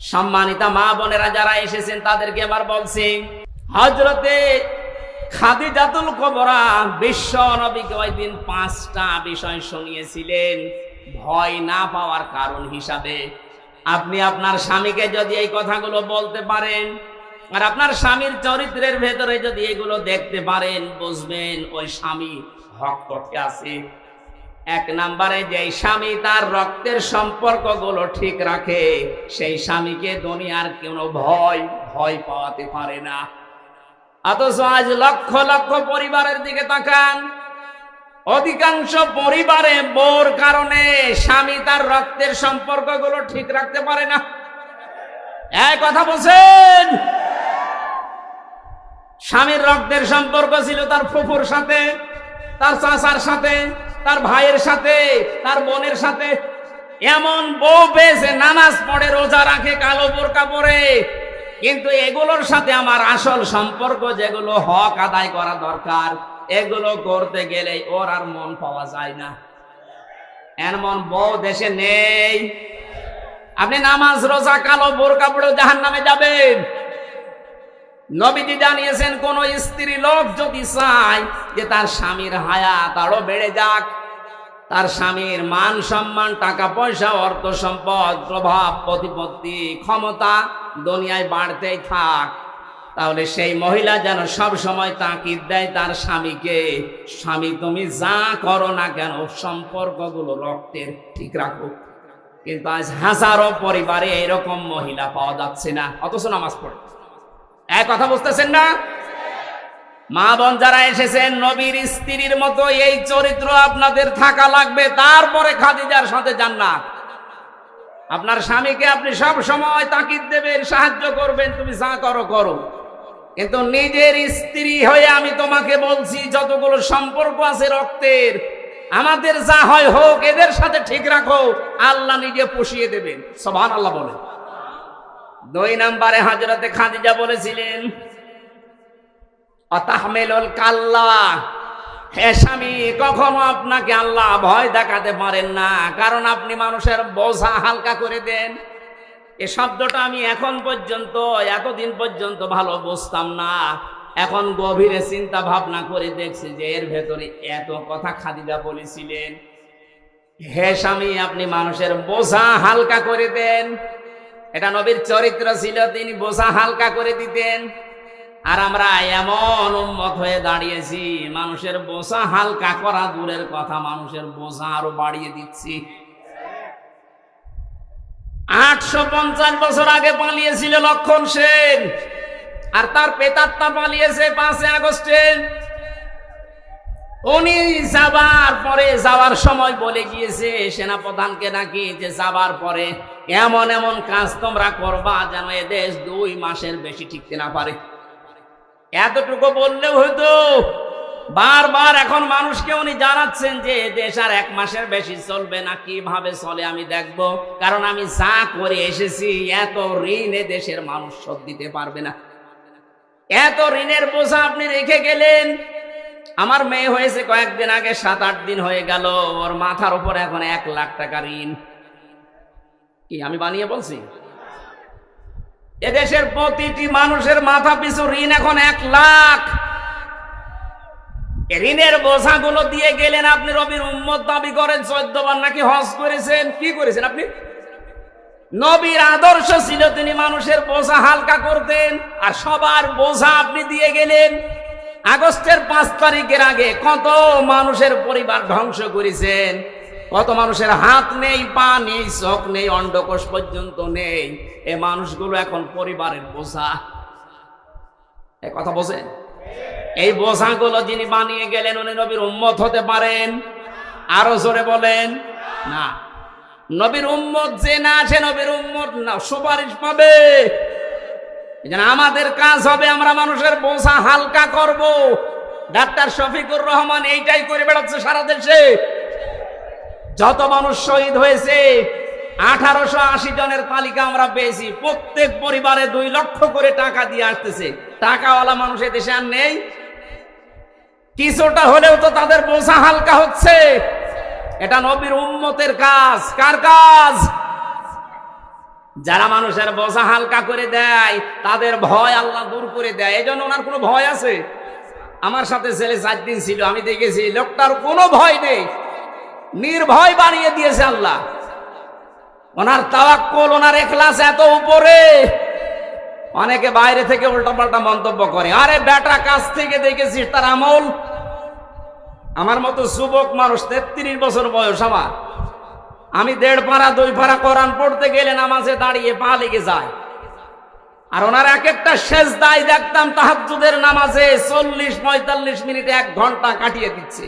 সম্মানিতা মা বোনেরা যারা এসেছেন তাদেরকে এবার বলছি, হযরতে খাদিজাতুল কুবরা বিশ্ব নবীকে ওই দিন 5টা বিষয় শুনিয়েছিলেন ভয় না পাওয়ার কারণ হিসাবে। আপনি আপনার স্বামীকে যদি এই কথাগুলো বলতে পারেন আর আপনার স্বামীর চরিত্রের ভেতরে যদি এগুলো দেখতে পারেন, বুঝবেন ওই স্বামী হক পথে আছে। 1 নম্বরে, যে স্বামী তার রক্তের সম্পর্কগুলো ঠিক রাখে সেই স্বামীকে দুনিয়ার কোনো ভয় পাওয়াতে পারে না। অথচ আজ লক্ষ লক্ষ পরিবারের দিকে তাকান, অধিকাংশ পরিবারে বউর কারণে স্বামী তার রক্তের সম্পর্কগুলো ঠিক রাখতে পারে না। এই কথা বলছেন? স্বামীর রক্তের সম্পর্ক ছিল তার ফুফুর সাথে, তার চাচার সাথে, তার ভাইয়ের সাথে, তার বোনের সাথে। এমন বউ পেয়েছে নামাজ পড়ে, রোজা রাখে, কালো বোরকা পরে, কিন্তু এগুলোর সাথে আমার আসল সম্পর্ক যেগুলো হক আদায় করা দরকার এগুলো করতে গেলে ওর আর মন পাওয়া যায় না। এমন বউ দেশে নেই। আপনি নামাজ রোজা কালো বোরকা পড়ে জাহান্নামে যাবেন। নবীজি জানিয়েছেন, কোন স্ত্রী লোক যদি চায় যে তার স্বামীর হায়াত আরো বেড়ে যাক, তার স্বামীর মান সম্মান, টাকা পয়সা, অর্থ সম্পদ, প্রভাব প্রতিপত্তি, ক্ষমতা দুনিয়ায় বাড়তেই থাক, তাহলে সেই মহিলা যেন সব সময় তাকিদ দেয় তার স্বামীকে, স্বামী তুমি যা করো না কেন সম্পর্কগুলো রক্তের ঠিক রাখো। কিন্তু আজ হাজারো পরিবারে এরকম মহিলা পাওয়া যাচ্ছে না, অথচ নামাজ পড়ে। এক কথা বুঝতেছেন না? মা বোন যারা এসেছেন, নবীর স্ত্রীর মতো এই চরিত্র আপনাদের থাকা লাগবে, তারপরে খাদিজার সাথে জান্নাত। আপনার স্বামীকে আপনি সব সময় তাকিদ দেবেন, সাহায্য করবেন, তুমি যা করো করো, কিন্তু নিজের স্ত্রী হয়ে আমি তোমাকে বলছি যতগুলো সম্পর্ক আছে রক্তের, আমাদের যা হয় হোক, এদের সাথে ঠিক রাখো, আল্লাহ নিজে পুষিয়ে দেবেন। সুবহানাল্লাহ বলে। 2 নম্বরে হযরতে খাদিজা বলেছিলেন, অতাহমিলুল কাল্লা, হে স্বামী কখনো আপনাকে আল্লাহ ভয় দেখাতে পারেন না, কারণ আপনি মানুষের বোঝা হালকা করে দেন। এই শব্দটা আমি এতদিন পর্যন্ত ভালো বুঝতাম না, এখন গভীরে চিন্তা ভাবনা করে দেখছি যে এর ভেতরে এত কথা খাদিজা বলেছিলেন। হে স্বামী আপনি মানুষের বোঝা হালকা করে দেন, এটা নবীর চরিত্র ছিল, তিনি বোঝা হালকা করে দিতেন। আর আমরা এমন উম্মত হয়ে দাঁড়িয়েছি, মানুষের বোঝা হালকা করা দূরের কথা, মানুষের বোঝা আরো বাড়িয়ে দিচ্ছি। 850 বছর আগে পালিয়েছিল লক্ষণ সেন, আর তার পেতাত্তা পালিয়েছে 5 আগস্টে। উনি যাওয়ার সময় বলে গিয়েছে সেনাপ্রধানকে নাকি, যে যাবার পরে এমন এমন কাজ তোমরা করবা যেন এ দেশ 2 মাসের বেশি টিকতে না পারে। এতটুকু বললেও হয়তো। বারবার এখন মানুষকে উনি জানাচ্ছেন যে দেশ আর 1 মাসের বেশি চলবে না, কিভাবে চলে আমি দেখব, কারণ আমি যা করে এসেছি এত ঋণ এ দেশের মানুষ শোধ দিতে পারবে না। এত ঋণের বোঝা আপনি রেখে গেলেন। আমার মেয়ে হয়েছে কয়েকদিন আগে, 7-8 দিন হয়ে গেল, ওর মাথার উপর এখন 1 লাখ টাকা ঋণ। কি আমি বানিয়ে বলছি? এদেশের প্রতিটি মানুষের মাথা পিছু ঋণ এখন 1 লাখ। ঋণের বোঝাগুলো দিয়ে গেলেন আপনি। নবীর উম্মত দাবি করেন, 14 বার নাকি হজ করেছেন। কি করেছেন আপনি? নবীর আদর্শ ছিল তিনি মানুষের বোঝা হালকা করতেন, আর সবার বোঝা আপনি দিয়ে গেলেন। আগস্টের 5 তারিখের আগে কত মানুষের পরিবার ধ্বংস করেছেন, কত মানুষের হাত নেই, পা নেই, চোখ নেই, অন্ডকোষ পর্যন্ত নেই। এ মানুষগুলো এখন পরিবারের বোঝা। এ কথা বোঝেন? এই বোঝাগুলো যিনি বানিয়ে গেলেন উনি নবীর উম্মত হতে পারেন? আরো জোরে বলেন না। নবীর উম্মত যে না, সে নবীর উম্মত না, সুপারিশ পাবে। আমাদের কাজ হবে আমরা মানুষের বোঝা হালকা করব। ডাক্তার শফিকুর রহমান এইটাই করে বেড়াচ্ছে সারা দেশে। যত মানুষ শহীদ হয়েছে 1880 জনের তালিকা আমরা পেয়েছি। প্রত্যেক পরিবারে 2 লক্ষ করে টাকা দিয়ে আসতেছে। টাকাওয়ালা মানুষ দেশে আর নেই। কিছুটা হলেও তো তাদের বোঝা হালকা হচ্ছে। এটা নবীর উম্মতের কাজ। কার কাজ? যারা মানুষের বোঝা হালকা করে দেয় তাদের ভয় আল্লাহ দূর করে দেয়। এই জন্য ওনার কোনো ভয় আছে? আমার সাথে ছেলে 4 দিন ছিল, আমি দেখেছি লোকটার কোনো ভয় নেই, নির্ভয় বানিয়ে দিয়েছে আল্লাহ। ওনার তাওয়াক্কুল, ওনার ইখলাস এত উপরে। অনেকে বাইরে থেকে উল্টাপাল্টা মন্তব্য করে, আরে বেটা কাছ থেকে দেখেছিস তার আমল। আমার মতো যুবক মানুষ, 33 বছর বয়স আমার, আমি 1.5 পারা 2 পারা কোরআন পড়তে গেলে নামাজে দাঁড়িয়ে পা লেগে যায়। আর ওনার এক একটা সেজদায় দেখতাম তাহাজ্জুদের নামাজে 40-45 মিনিট 1 ঘন্টা কাটিয়ে দিচ্ছে।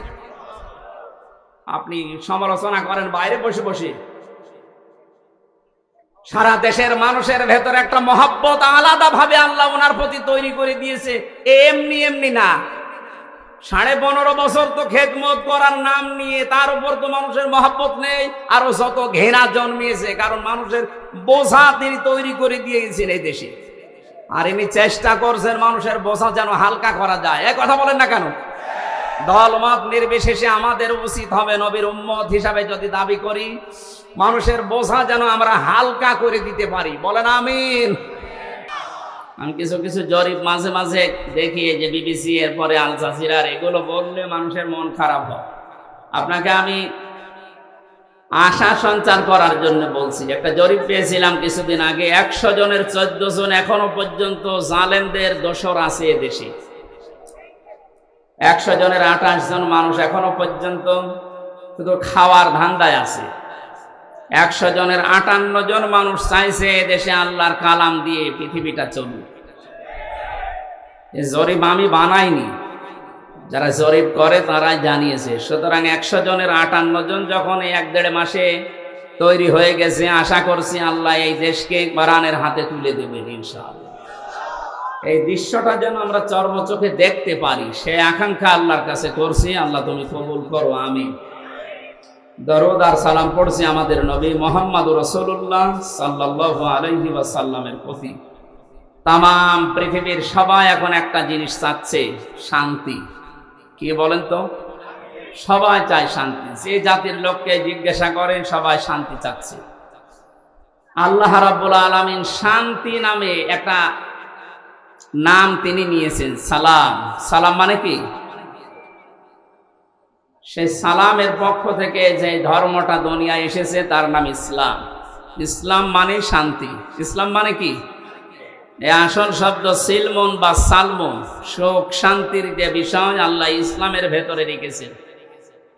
আপনি সমালোচনা করেন বাইরে বসে বসে। সারা দেশের মানুষের ভেতরে একটা মহব্বত আলাদা ভাবে আল্লাহ ওনার প্রতি তৈরি করে দিয়েছে, এমনি এমনি না। 15.5 বছর তো খেদমত করার নাম নিয়ে তার উপর তো মানুষের মহব্বত নেই, আরো যত ঘৃণা জন্মিয়েছে, কারণ মানুষের বোঝা তিনি তৈরি করে দিয়েছেন এই দেশে। আর ইনি চেষ্টা করছেন মানুষের বোঝা যেন হালকা করা যায়। এক কথা বলেন না কেন? দলমত নির্বিশেষে আমাদের উচিত হবে নবীর উম্মত হিসাবে যদি দাবি করি, মানুষের বোঝা যেন আমরা হালকা করে দিতে পারি। বলেন আমিন। আমি কিছু কিছু জরিপ মাঝে মাঝে দেখি, যে বিবিসি এর পরে আল জাজিরার, এগুলো বললে মানুষের মন খারাপ হয়। আপনাকে আমি আশা সঞ্চার করার জন্য বলছি। একটা জরিপ পেয়েছিলাম কিছুদিন আগে, 100 জনের 14 জন এখনো পর্যন্ত জালেমদের দোসর আছে এদেশে। 100 জনের 28 জন মানুষ এখনো পর্যন্ত শুধু খাওয়ার ধান্দায় আছে। 100 জনের 58 জন মানুষ চাইছে এদেশে আল্লাহর কালাম দিয়ে পৃথিবীটা চলুক। এই জরিপ আমি বানাইনি, যারা জরিপ করে তারাই জানিয়েছে। সুতরাং 100 জনের 58 জন যখন এই 1-1.5 মাসে তৈরি হয়ে গেছে, আশা করছি আল্লাহ এই দেশকে কোরআনের হাতে তুলে দেবেন ইনশাআল্লাহ। এই দৃশ্যটা যেন আমরা চর্মচোখে দেখতে পারি, সে আকাঙ্ক্ষা আল্লাহর কাছে করছি। আল্লাহ তুমি কবুল করো, আমিন। দরুদ আর সালাম পড়ছি আমাদের নবী মুহাম্মদুর রাসূলুল্লাহ সাল্লাল্লাহু আলাইহি ওয়াসাল্লামের প্রতি। তামাম পৃথিবীর সবাই এখন একটা জিনিস চাচ্ছে, শান্তি। কি বলেন তো? সবাই চায় শান্তি। যে জাতির লোককে জিজ্ঞাসা করেন সবাই শান্তি চাচ্ছে। আল্লাহ রাব্বুল আলামিন শান্তি নামে একটা নাম তিনি নিয়েছেন, সালাম। সালাম মানে কি? সেই সালামের পক্ষ থেকে যে ধর্মটা দুনিয়ায় এসেছে তার নাম ইসলাম। ইসলাম মানে শান্তি। ইসলাম মানে কি? এই আসল শব্দ সিলমুন বা সালমুন, সুখ শান্তির যে বিষয় আল্লাহ ইসলামের ভেতরে রেখেছেন।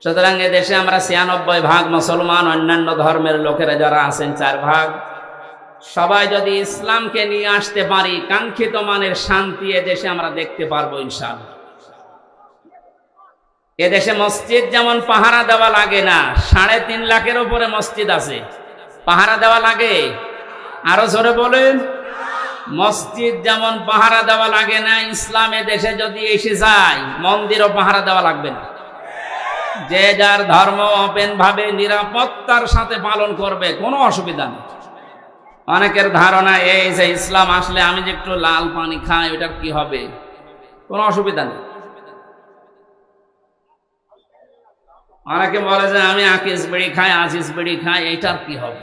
সুতরাং এদেশে আমরা 96 ভাগ মুসলমান, অন্যান্য ধর্মের লোকেরা যারা আছেন 4 ভাগ। সবাই যদি ইসলামকে নিয়ে আসতে পারি, কাঙ্ক্ষিত মানের শান্তি এদেশে আমরা দেখতে পারবো ইনশাআল্লাহ। এদেশে মসজিদ যেমন পাহারা দেওয়া লাগে না, 3.5 লাখের উপরে মসজিদ আছে, পাহারা দেওয়া লাগে? আরো জোরে বলেন। মসজিদ যেমন পাহারা দেওয়া লাগে না, ইসলামে দেশে যদি এসে যায় মন্দিরও পাহারা দেওয়া লাগবে না। যে যার ধর্ম ওপেন ভাবে নিরাপত্তার সাথে পালন করবে, কোনো অসুবিধা নেই। অনেকের ধারণা এই যে ইসলাম আসলে আমি যে একটু লাল পানি খাই ওটার কি হবে, কোনো অসুবিধা নেই। অনেকে বলে যে আমি আকিস বিড়ি খাই, আজিজ বিড়ি খাই, এইটার কি হবে?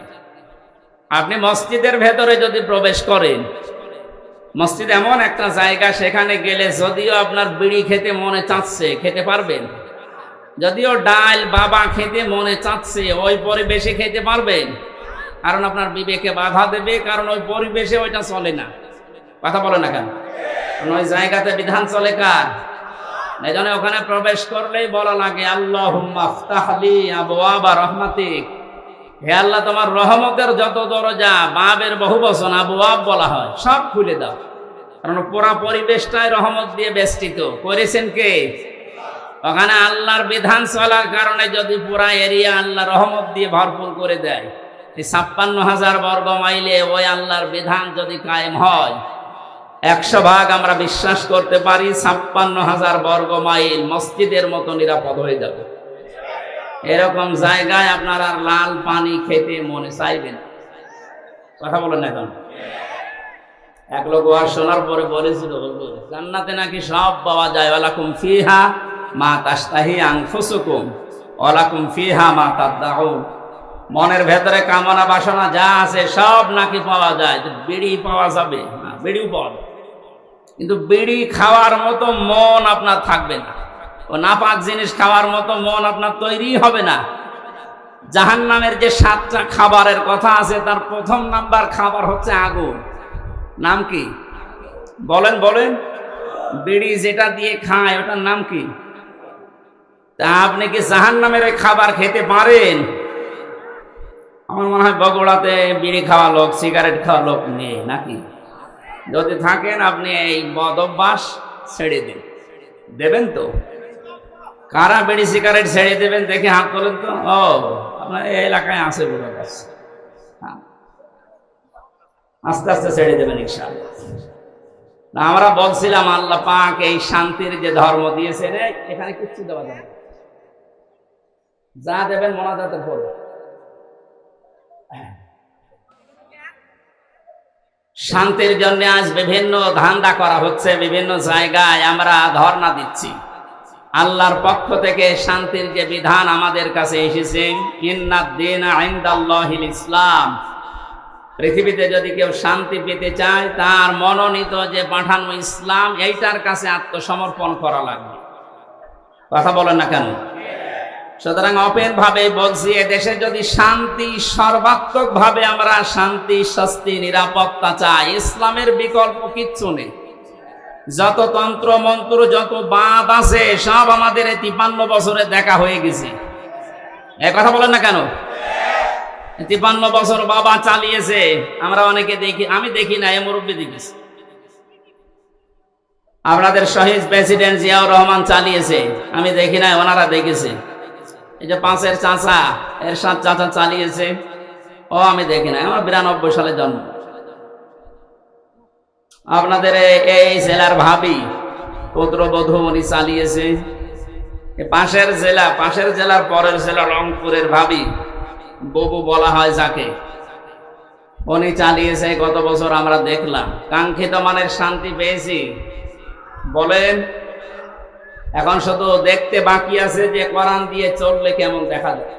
আপনি মসজিদের ভেতরে যদি প্রবেশ করেন, মসজিদ এমন একটা জায়গা, সেখানে গেলে যদিও আপনার বিড়ি খেতে মনে চাচ্ছে খেতে পারবেন, যদিও ডাল বাবা খেতে মনে চাচ্ছে ওই পরিবেশে খেতে পারবেন, কারণ আপনার বিবেকে বাধা দেবে, কারণ ওই পরিবেশে ওইটা চলে না। কথা বলে না কেন? ওই জায়গাতে বিধান চলে কার? এই জন্য ওখানে প্রবেশ করলেই বলা লাগে আল্লাহুম্মা আফতাহলি আবওয়াবা রাহমাতিক, হে আল্লাহ তোমার রহমতের যত দরজা, বাবের বহুবচন আবওয়াব বলা হয়, সব খুলে দাও। কারণ পুরা পরিবেশটাই রহমত দিয়ে বেষ্টিত। করেছেন কে? ওখানে আল্লাহর বিধান চলার কারণে যদি পুরা এরিয়া আল্লাহ রহমত দিয়ে ভরপুর করে দেয়, এই 56,000 বর্গ মাইলে ওই আল্লাহর বিধান যদি কায়েম হয়, 100 ভাগ আমরা বিশ্বাস করতে পারি 56,000 বর্গ মাইল মসজিদের মতো নিরাপদ হয়ে যাবে। এরকম জায়গায় আপনার আর লাল পানি খেতে মনে চাইবেন। কথা বলেন এখন। এক লোক ওয়াজ শোনার পরে বলেছিল, জান্নাতে নাকি সব পাওয়া যায়, ওয়ালাকুম ফিহা মা তাশতাহি আনফুসুকুম ওয়ালাকুম ফিহা মা তাদদাউন। মনের ভেতরে কামনা বাসনা যা আছে সব নাকি পাওয়া যায়, বিড়ি পাওয়া যাবে না, বিড়িও পাওয়া যাবে, কিন্তু বিড়ি খাওয়ার মতো মন আপনার থাকবে না, ও নাপাক জিনিস খাওয়ার মতো মন আপনার তৈরি হবে না। জাহান্নামের যে 7টা খাবারের কথা আছে তার প্রথম নাম্বার খাবার হচ্ছে আগুন। নাম কি বলেন বলেন? বিড়ি যেটা দিয়ে খায় ওটার নাম কি? তা আপনি কি জাহান্নামের ওই খাবার খেতে পারেন? আমার মনে হয় বগুড়াতে বিড়ি খাওয়া লোক, সিগারেট খাওয়া লোক নেই নাকি? যদি থাকেন আপনি এই বদ অভ্যাস ছেড়ে দিন। দেবেন তো? কারা বিড়ি সিগারেট ছেড়ে দেবেন দেখে হাত তোলেন তো। ও আপনার এই এলাকায় আছে বলে গেছে, আস্তে আস্তে ছেড়ে দেবেন ইনশাআল্লাহ। আমরা বলছিলাম আল্লাহ পাক এই শান্তির যে ধর্ম দিয়েছেন এখানে কিচ্ছু দেওয়া যাবে না, যা দেবেন মোনাজাতের পর। শান্তির জন্য আজ বিভিন্ন ধান্দা করা হচ্ছে, বিভিন্ন জায়গায় আমরা ধর্ণা দিচ্ছি। আল্লাহর পক্ষ থেকে শান্তির যে বিধান আমাদের কাছে এসেছে, ইন্নাদ-দীনা ইনদাল্লাহিল ইসলাম, পৃথিবীতে যদি কেউ শান্তি পেতে চায় তার মনোনীত যে পাঠানো ইসলাম এইটার কাছে আত্মসমর্পণ করা লাগবে। কথা বলেন না কেন? সুতরাং ওপেন ভাবে বলছি, এদেশে যদি শান্তি সর্বাত্মক ভাবে আমরা শান্তি, স্বস্তি, নিরাপত্তা চাই, ইসলামের বিকল্প কিচ্ছু নেই। যত তন্ত্র মন্ত্র, যত বাদ আছে সব আমাদের 53 বছরে দেখা হয়ে গেছে। এ কথা বলেন না কেন? 53 বছর বাবা চালিয়েছে, আমরা অনেকে দেখি, আমি দেখি না, এ মুরব্বী দেখেছি। আপনাদের শহীদ প্রেসিডেন্ট জিয়াউর রহমান চালিয়েছে, আমি দেখি না, ওনারা দেখেছে। এই যে 5-এর চাচা এরশাদ চাচা চালিয়েছে, ও আমি দেখি না, আমার 92 সালে জন্ম। আপনাদের এই জেলার ভাবি পুত্রবধূ উনি চালিয়েছে। পাশের জেলার পরের জেলা রংপুরের ভাবি, ববু বলা হয় যাকে, উনি চালিয়েছে। গত বছর আমরা দেখলাম, কাঙ্ক্ষিত মানের শান্তি পেয়েছি বলেন। এখন শুধু দেখতে বাকি আছে যে কোরআন দিয়ে চললে কেমন দেখা যায়।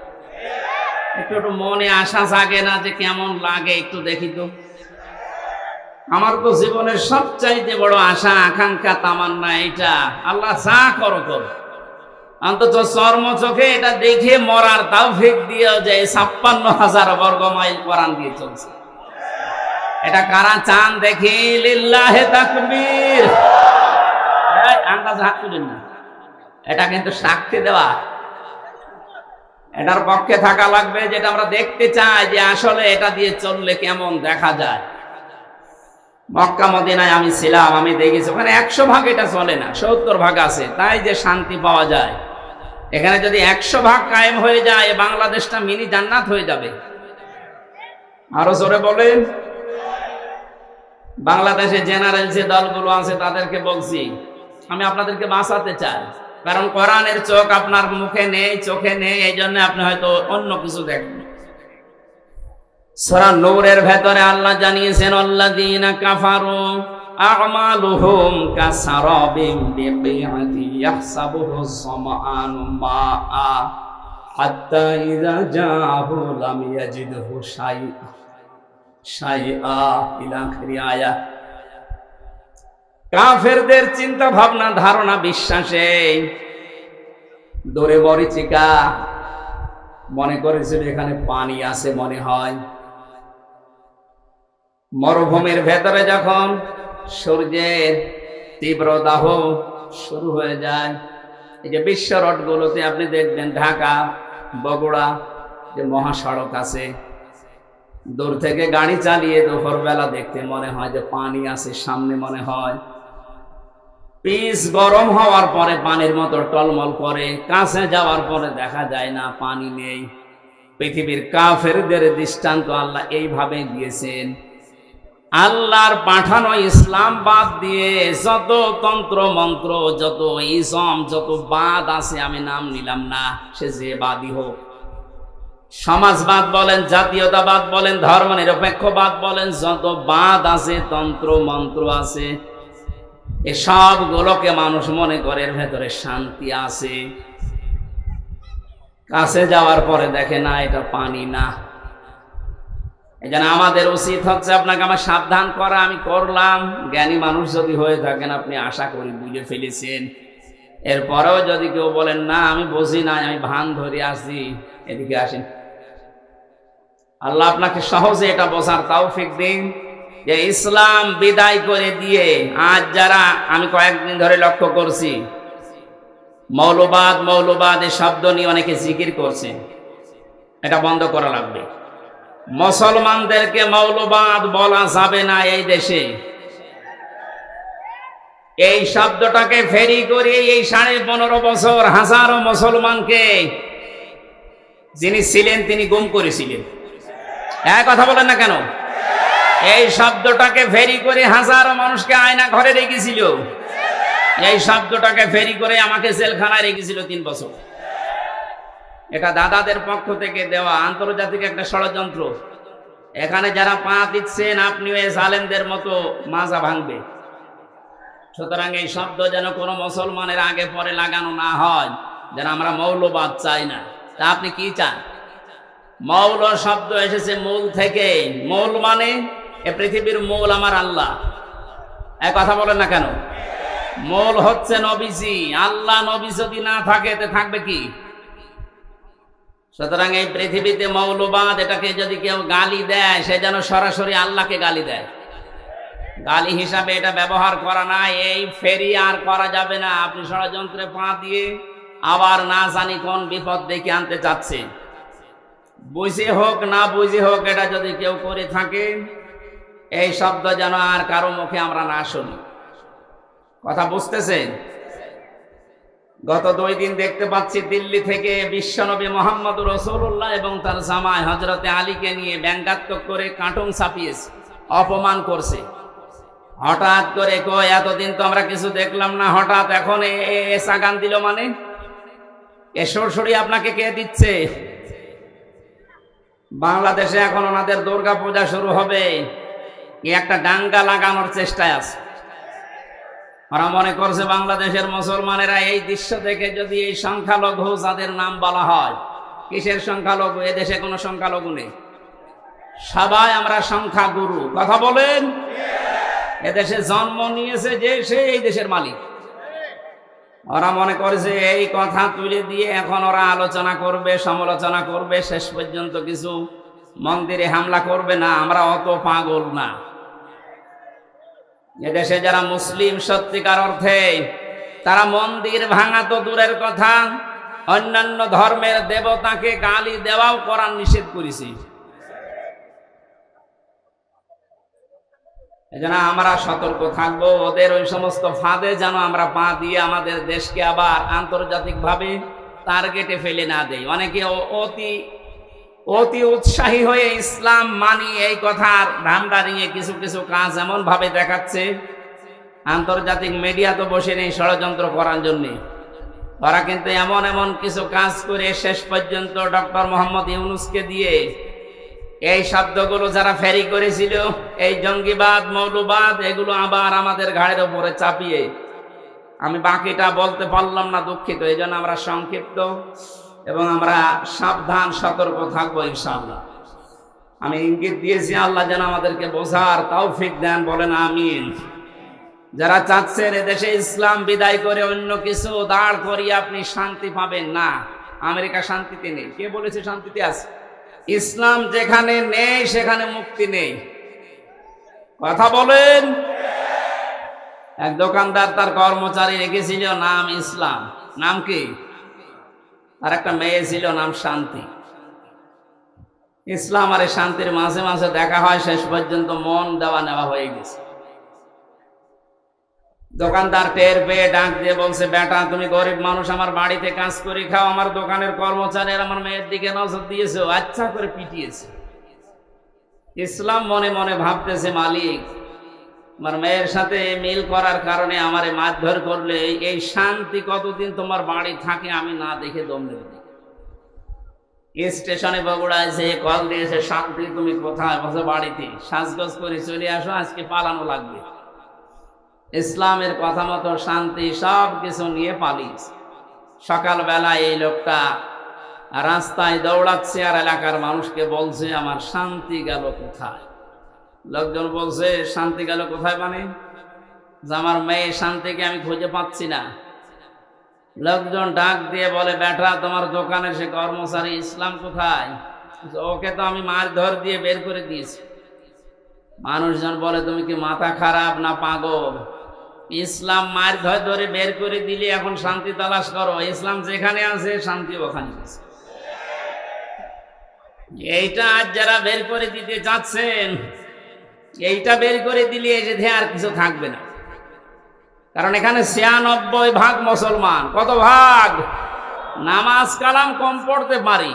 একটু একটু মনে আশা জাগে না যে কেমন লাগে? একটু দেখি তো। আমার তো জীবনের সবচাইতে বড় আশা, আকাঙ্ক্ষা, তামান্না এটা, আল্লাহ যা করো করো, অন্তত চর্ম চোখে এটা দেখে মরার তাওফিক দিয়েও যে 56,000 বর্গ মাইল কোরআন দিয়ে চলছে। এটা কারা চান দেখি? লিল্লাহে তাকবীর। আন্দাজ হাত তুলেন না, এটা কিন্তু সাক্ষী দেওয়া, এটার পক্ষে থাকা লাগবে, যেটা আমরা দেখতে চাই যে আসলে এটা দিয়ে চললে কেমন দেখা যায়। মক্কা মদিনায় আমি ছিলাম, আমি দেখেছি ওখানে 100 ভাগ এটা চলে না, 70 ভাগ আছে, তাই যে শান্তি পাওয়া যায়। এখানে যদি 100 ভাগ কায়েম হয়ে যায়, বাংলাদেশটা মিনি জান্নাত হয়ে যাবে। আরো জোরে বলেন। বাংলাদেশে জেনারেল যে দলগুলো আছে তাদেরকে বলছি, আমি আপনাদেরকে বাঁচাতে চাই, কারণ কোরআনের চোখ আপনার মুখে নেই, চোখে নেই, এই জন্য আপনি হয়তো অন্য কিছু দেখবেন। সূরা নূরের ভেতরে আল্লাহ জানিয়েছেন, আল্লাযীনা কাফারু আ'মালুহুম কাসারাবিম বিকিআতি ইয়াহসাবুহু যামআনু মাআ হাত্তা ইযা জাআহু লাম ইয়াজিদহু শাইআ ইলা আখিরি আয়াত। কাফেরদের চিন্তা ভাবনা, ধারণা, বিশ্বাসে দূরে মরিচিকা মনে করেছিল এখানে পানি আছে মনে হয়। মরুভূমির ভেতরে যখন সূর্যের তীব্র দাহ শুরু হয়ে যায়, এই যে বিশ্ব রোডগুলোতে আপনি দেখবেন, ঢাকা, বগুড়া যে মহাসড়ক আছে, দূর থেকে গাড়ি চালিয়ে দুপুরবেলা দেখতে মনে হয় যে পানি আছে সামনে, মনে হয় পিচ গরম হওয়ার পরে পানির মতো টলমল করে, কাছে যাওয়ার পরে দেখা যায় না, পানি নেই। পৃথিবীর কাফেরদের দৃষ্টান্ত আল্লাহ এইভাবে দিয়েছেন। আল্লাহর পাঠানো ইসলাম বাদ দিয়ে যত তন্ত্র মন্ত্র, যত ইসম, যত বাদ আছে, আমি নাম নিলাম না, সে যে বাদই হোক, সমাজবাদ বলেন, জাতীয়তাবাদ বলেন, ধর্ম নিরপেক্ষবাদ বলেন, যত বাদ আছে, তন্ত্র মন্ত্র আছে, এসবগুলোকে মানুষ মনে করে এর ভেতরে শান্তি আছে। কাছে যাওয়ার পরে দেখে না এটা পানি না। এই জন্য আমাদের উচিত হচ্ছে আপনাকে আমার সাবধান করা। আমি করলাম, জ্ঞানী মানুষ যদি হয়ে থাকেন আপনি আশা করি বুঝে ফেলেছেন। এরপরেও যদি কেউ বলেন না আমি বুঝি না, আমি ভান ধরে আসি, এদিকে আসেন। আল্লাহ আপনাকে সহজে এটা বোঝার তৌফিক দিন যে ইসলাম বিদায় করে দিয়ে আজ যারা, আমি কয়েকদিন ধরে লক্ষ্য করছি, মৌলবাদ মৌলবাদ এই শব্দ নিয়ে অনেকে জিকির করছে। এটা বন্ধ করা লাগবে। মুসলমানদেরকে মৌলবাদ বলা যাবে না এই দেশে। এই শব্দটাকে ফেরি করে এই 15.5 বছর হাজারো মুসলমানকে যিনি ছিলেন তিনি গুম করেছিলেন। এক কথা বলেন না কেন? এই শব্দটাকে ফেরি করে হাজারো মানুষকে আয়না ঘরে রেখেছিল। এই শব্দটাকে ফেরি করে আমাকে জেলখানায় রেখেছিল 3 বছর। এটা দাদাদের পক্ষ থেকে দেওয়া আন্তর্জাতিক একটা ষড়যন্ত্র। এখানে যারা পা দিচ্ছেন আপনিও এই জালেমদের মতো মাজা ভাঙবে। সুতরাং এই শব্দ যেন কোনো মুসলমানের আগে পরে লাগানো না হয়, যেন আমরা মৌলবাদ চাই না। তা আপনি কি চান? মৌল শব্দ এসেছে মূল থেকে। মূল মানে এ পৃথিবীর মূল আমার আল্লাহ। এক কথা বলেন না কেন? মূল হচ্ছে নবীজি। আল্লাহ নবী যদি না থাকে তে থাকবে কি? সুতরাং এই পৃথিবীতে মৌলবাদ এটাকে যদি কেউ গালি দেয় সে যেন সরাসরি আল্লাহকে গালি দেয়। গালি হিসাবে এটা ব্যবহার করা না। এই ফেরি আর করা যাবে না। আপনি ষড়যন্ত্রে পা দিয়ে আবার না জানি কোন বিপদ ডেকে আনতে চাচ্ছে। বুঝে হোক না বুঝে হোক এটা যদি কেউ করে থাকে, এই শব্দ যেন আর কারো মুখে আমরা না শুনি। কথা বুঝতেছেন? গত 2 দিন দেখতে পাচ্ছি দিল্লি থেকে বিশ্বনবী মোহাম্মদ রাসূলুল্লাহ এবং তার জামাই হযরতে আলীকে নিয়ে ব্যঙ্গাত্মক করে কার্টুন ছাপিয়েছে, অপমান করছে। হঠাৎ করে কই এতদিন তো আমরা কিছু দেখলাম না, হঠাৎ এখন এসা গান দিল মানে? এ সরসরি আপনাকে কে দিচ্ছে? বাংলাদেশে এখন ওনাদের দুর্গা পূজা শুরু হবে, একটা দাঙ্গা লাগানোর চেষ্টায় আছে। ওরা মনে করছে বাংলাদেশের মুসলমানেরা এই দৃশ্য থেকে যদি এই সংখ্যালঘু যাদের নাম বলা হয়, কিসের সংখ্যালঘু? এদেশে কোনো সংখ্যালঘু নেই, সবাই আমরা সংখ্যাগুরু। কথা বলেন? এদেশে জন্ম নিয়েছে যে সে এই দেশের মালিক। ওরা মনে করেছে এই কথা তুলে দিয়ে এখন ওরা আলোচনা করবে, সমালোচনা করবে, শেষ পর্যন্ত কিছু মন্দিরে হামলা করবে না। আমরা অত পাগল না। এদেশে যারা মুসলিম সত্যিকার অর্থে, তারা মন্দির ভাঙা তো দূরের কথা, অন্যান্য ধর্মের দেবতাকে গালি দেওয়াও কোরআন নিষেধ করেছে। এজন্য আমরা সতর্ক থাকবো, ওদের ওই সমস্ত ফাঁদে যেন আমরা পা দিয়ে আমাদের দেশকে আবার আন্তর্জাতিকভাবে টার্গেটে ফেলে না দেয়। অনেকে অতি উৎসাহী হয়ে ইসলাম মানি এই কথার ধান্দা নিয়ে কিছু কিছু কাজ এমন ভাবে দেখাচ্ছে, আন্তর্জাতিক মিডিয়া তো বসে নেই ষড়যন্ত্র করার জন্য। ওরা কিন্তু এমন এমন কিছু কাজ করে শেষ পর্যন্ত ডক্টর মোহাম্মদ ইউনূসকে দিয়ে এই শব্দগুলো যারা ফেরি করেছিল, এই জঙ্গিবাদ মৌলবাদ, এগুলো আবার আমাদের ঘাড়ের উপরে চাপিয়ে, আমি বাকিটা বলতে পারলাম না, দুঃখিত। এই জন্য আমরা সংক্ষিপ্ত এবং আমরা সাবধান সতর্ক থাকবো ইনশাআল্লাহ। আমি ইঙ্গিত দিয়েছি, আল্লাহ যেন আমাদেরকে বোঝার তৌফিক দেন, বলেন আমিন। যারা চাচ্ছেন এদেশে ইসলাম বিদায় করে অন্য কিছু দাঁড় করিয়ে আপনি শান্তি পাবেন না, আমেরিকা শান্তিতে নেই। কে বলেছে শান্তিতে আছে? ইসলাম যেখানে নেই সেখানে মুক্তি নেই। কথা বলেন? এক দোকানদার তার কর্মচারী রেখেছিল নাম ইসলাম। নাম কি? আর একটা মেয়ে ছিল নাম শান্তি। ইসলাম আর শান্তির মাঝে মাঝে দেখা হয়, শেষ পর্যন্ত মন দেওয়া নেওয়া হয়ে গেছে। দোকানদার টের পেয়ে ডাক দিয়ে বলছে, বেটা তুমি গরিব মানুষ, আমার বাড়িতে কাজ করে খাও, আমার দোকানের কর্মচারী আমার মেয়ের দিকে নজর দিয়েছো, আচ্ছা করে পিটিয়েছে। ইসলাম মনে মনে ভাবতেছে, মালিক আমার মেয়ের সাথে মিল করার কারণে আমারে মারধর করলে, এই শান্তি কতদিন তোমার বাড়ি থাকে আমি না দেখে দম দেব। স্টেশনে বগুড়ায় যে কল দিয়েছে, শান্তি তুমি কোথায়? বসে বাড়িতে, সাজগোজ করে চলে আসো, আজকে পালানো লাগবে। ইসলামের কথা মতো শান্তি সব কিছু নিয়ে পালিয়েছে। সকালবেলা এই লোকটা আর রাস্তায় দৌড়াচ্ছে আর এলাকার মানুষকে বলছে আমার শান্তি গেল কোথায়। লোকজন বলছে শান্তি গেল কোথায় মানে যে আমার মেয়ে শান্তিকে আমি খুঁজে পাচ্ছি না। লোকজন ডাক দিয়ে বলে বেটা তোমার দোকানের সে কর্মচারী ইসলাম কোথায়? ওকে তো আমি মারধর দিয়ে বের করে দিয়েছি। মানুষজন বলে তুমি কি মাথা খারাপ না পাগল? ইসলাম মারধর ধরে বের করে দিলে এখন শান্তি তালাশ করো? ইসলাম যেখানে আছে শান্তি ওখানে আছে। এইটা আজ যারা বের করে দিতে চাচ্ছেন, এইটা বের করে দিলে এই যে আর কিছু থাকবে না। কারণ এখানে ৯৬% মুসলমান। কত ভাগ? নামাজ কালাম কম পড়তে পারি,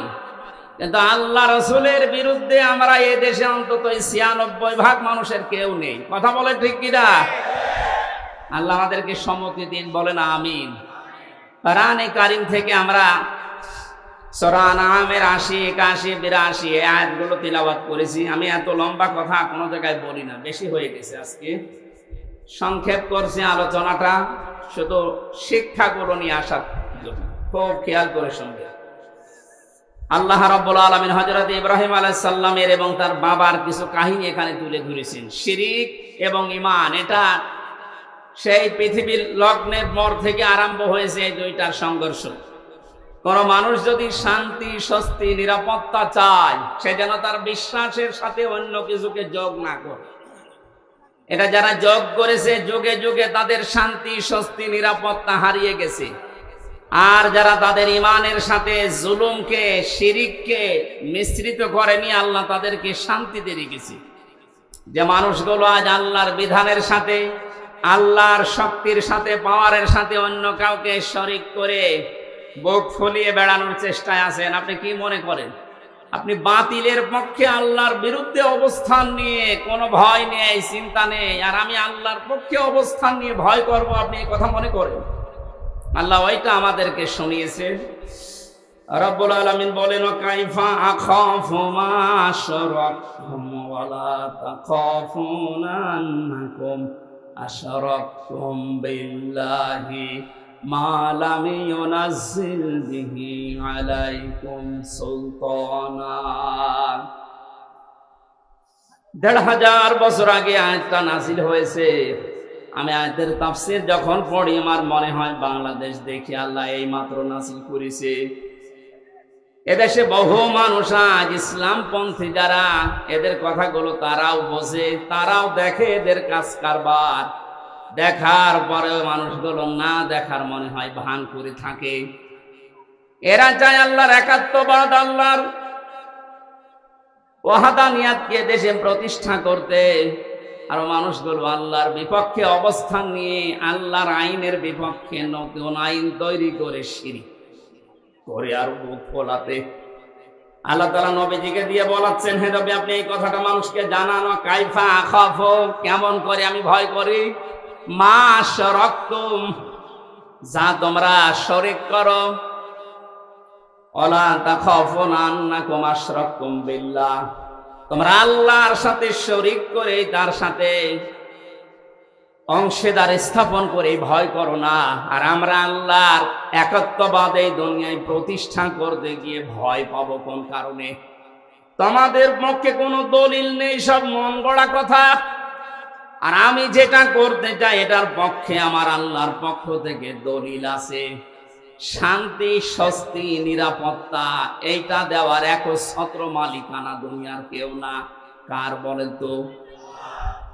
কিন্তু আল্লাহ রসুলের বিরুদ্ধে আমরা এই দেশে অন্তত ৯৬% মানুষের কেউ নেই। কথা বলে ঠিক কিনা? আল্লাহ আমাদেরকে সম্মতি দিন, বলেন আমিন। কোরআনে কারীম থেকে আমরা সূরা আনআমের ৮০, ৮১, ৮২ এই আয়াতগুলো তিলাওয়াত করেছি। আমি এত লম্বা কথা কোনো জায়গায় বলি না, বেশি হয়ে গেছে। আজকে সংক্ষেপ করছি আলোচনাটা, শুধু শিক্ষাগুলো নিয়ে আসার জন্য। খুব খেয়াল করে শুনবে। আল্লাহ রাব্বুল আলামিন হযরত ইব্রাহিম আলাইহিস সালামের এবং তার বাবার কিছু কাহিনী এখানে তুলে ধরেছেন। শিরিক এবং ঈমান, এটা সেই পৃথিবীর লগ্নের পর থেকে আরম্ভ হয়েছে এই দুইটার সংঘর্ষ। কোন মানুষ যদি শান্তি, স্বস্তি, নিরাপত্তা চায়, সে যেন তার বিশ্বাসের সাথে অন্য কিছুকে যোগ না করে। এটা যারা যোগ করেছে যুগে যুগে তাদের শান্তি, স্বস্তি, নিরাপত্তা হারিয়ে গেছে। আর যারা তাদের ঈমানের সাথে জুলুমকে, শিরিককে মিশ্রিত করেনি, আল্লাহ তাদেরকে শান্তিতে রেখেছে। যে মানুষগুলো আজ আল্লাহর বিধানের সাথে, আল্লাহর শক্তির সাথে, পাওয়ারের সাথে অন্য কাউকে শরিক করে বুক ফুলিয়ে বেড়ানোর চেষ্টায় আছেন, আপনি কি মনে করেন? আপনি বাতিলের পক্ষে আল্লাহর বিরুদ্ধে অবস্থান নিয়ে কোনো ভয় নেই, চিন্তা নেই, আর আমি আল্লাহর পক্ষে অবস্থান নিয়ে ভয় করব, আপনি এই কথা মনে করেন? আল্লাহ ওইটা আমাদেরকে শুনিয়েছে। রব্বুল আলামিন বলেন কাইফা আখাফু মা আশরাকতুম ওয়ালা তাখাফুনা আন্নাকুম আশরাকতুম বিল্লাহি মা লাম ইউনাজ্জিল বিহি আলাইকুম সুলতানা। ১৫০০ বছর আগে আয়াতটা নাযিল হয়েছে। আমি আয়াতের তাফসীর যখন পড়ি আমার মনে হয় বাংলাদেশ দেখি আল্লাহ এই মাত্র নাযিল করেছে। এদেশে বহু মানুষ আজ ইসলামপন্থী যারা, এদের কথাগুলো তারাও বোঝে, তারাও দেখে এদের কাজ কারবার। দেখার পরেও মানুষগুলো না দেখার মনে হয় ভান করে থাকে। এরা চায় আল্লাহর একাত্মবাদ, আল্লাহর ওয়াহদানিয়াতকে দেশে প্রতিষ্ঠা করতে। আর মানুষগুলো আল্লাহর বিপক্ষে অবস্থান নিয়ে আল্লাহর আইনের বিপক্ষে নতুন আইন তৈরি করে শিরিক করে আর বুক ফোলাতে। আল্লাহ তাআলা নবীজিকে দিয়ে বলাচ্ছেন, হে নবী আপনি এই কথাটা মানুষকে জানানো। কাইফা আখাফু, কেমন করে আমি ভয় করি, মা আশরাকতুম, যা তোমরা শরীক করো, ওয়ালা তাখাফুনা আন্নাকুম আশরাকতুম বিল্লাহ, তোমরা আল্লাহর সাথে শরীক করে তার সাথে অংশীদার স্থাপন করে ভয় করো না। আর আমরা আল্লাহর একত্ববাদ এই দুনিয়ায় প্রতিষ্ঠা করতে গিয়ে ভয় পাবো কোন কারণে? তোমাদের পক্ষে কোনো দলিল নেই, সব মন গড়া কথা। আর আমি যেটা করতে চাই এটার পক্ষে আমার আল্লাহর পক্ষ থেকে দলিল আছে। শান্তি, স্বস্তি, নিরাপত্তা এইটা দেওয়ার একচ্ছত্র মালিকানা দুনিয়ার কেউ না। কার বলেন তো?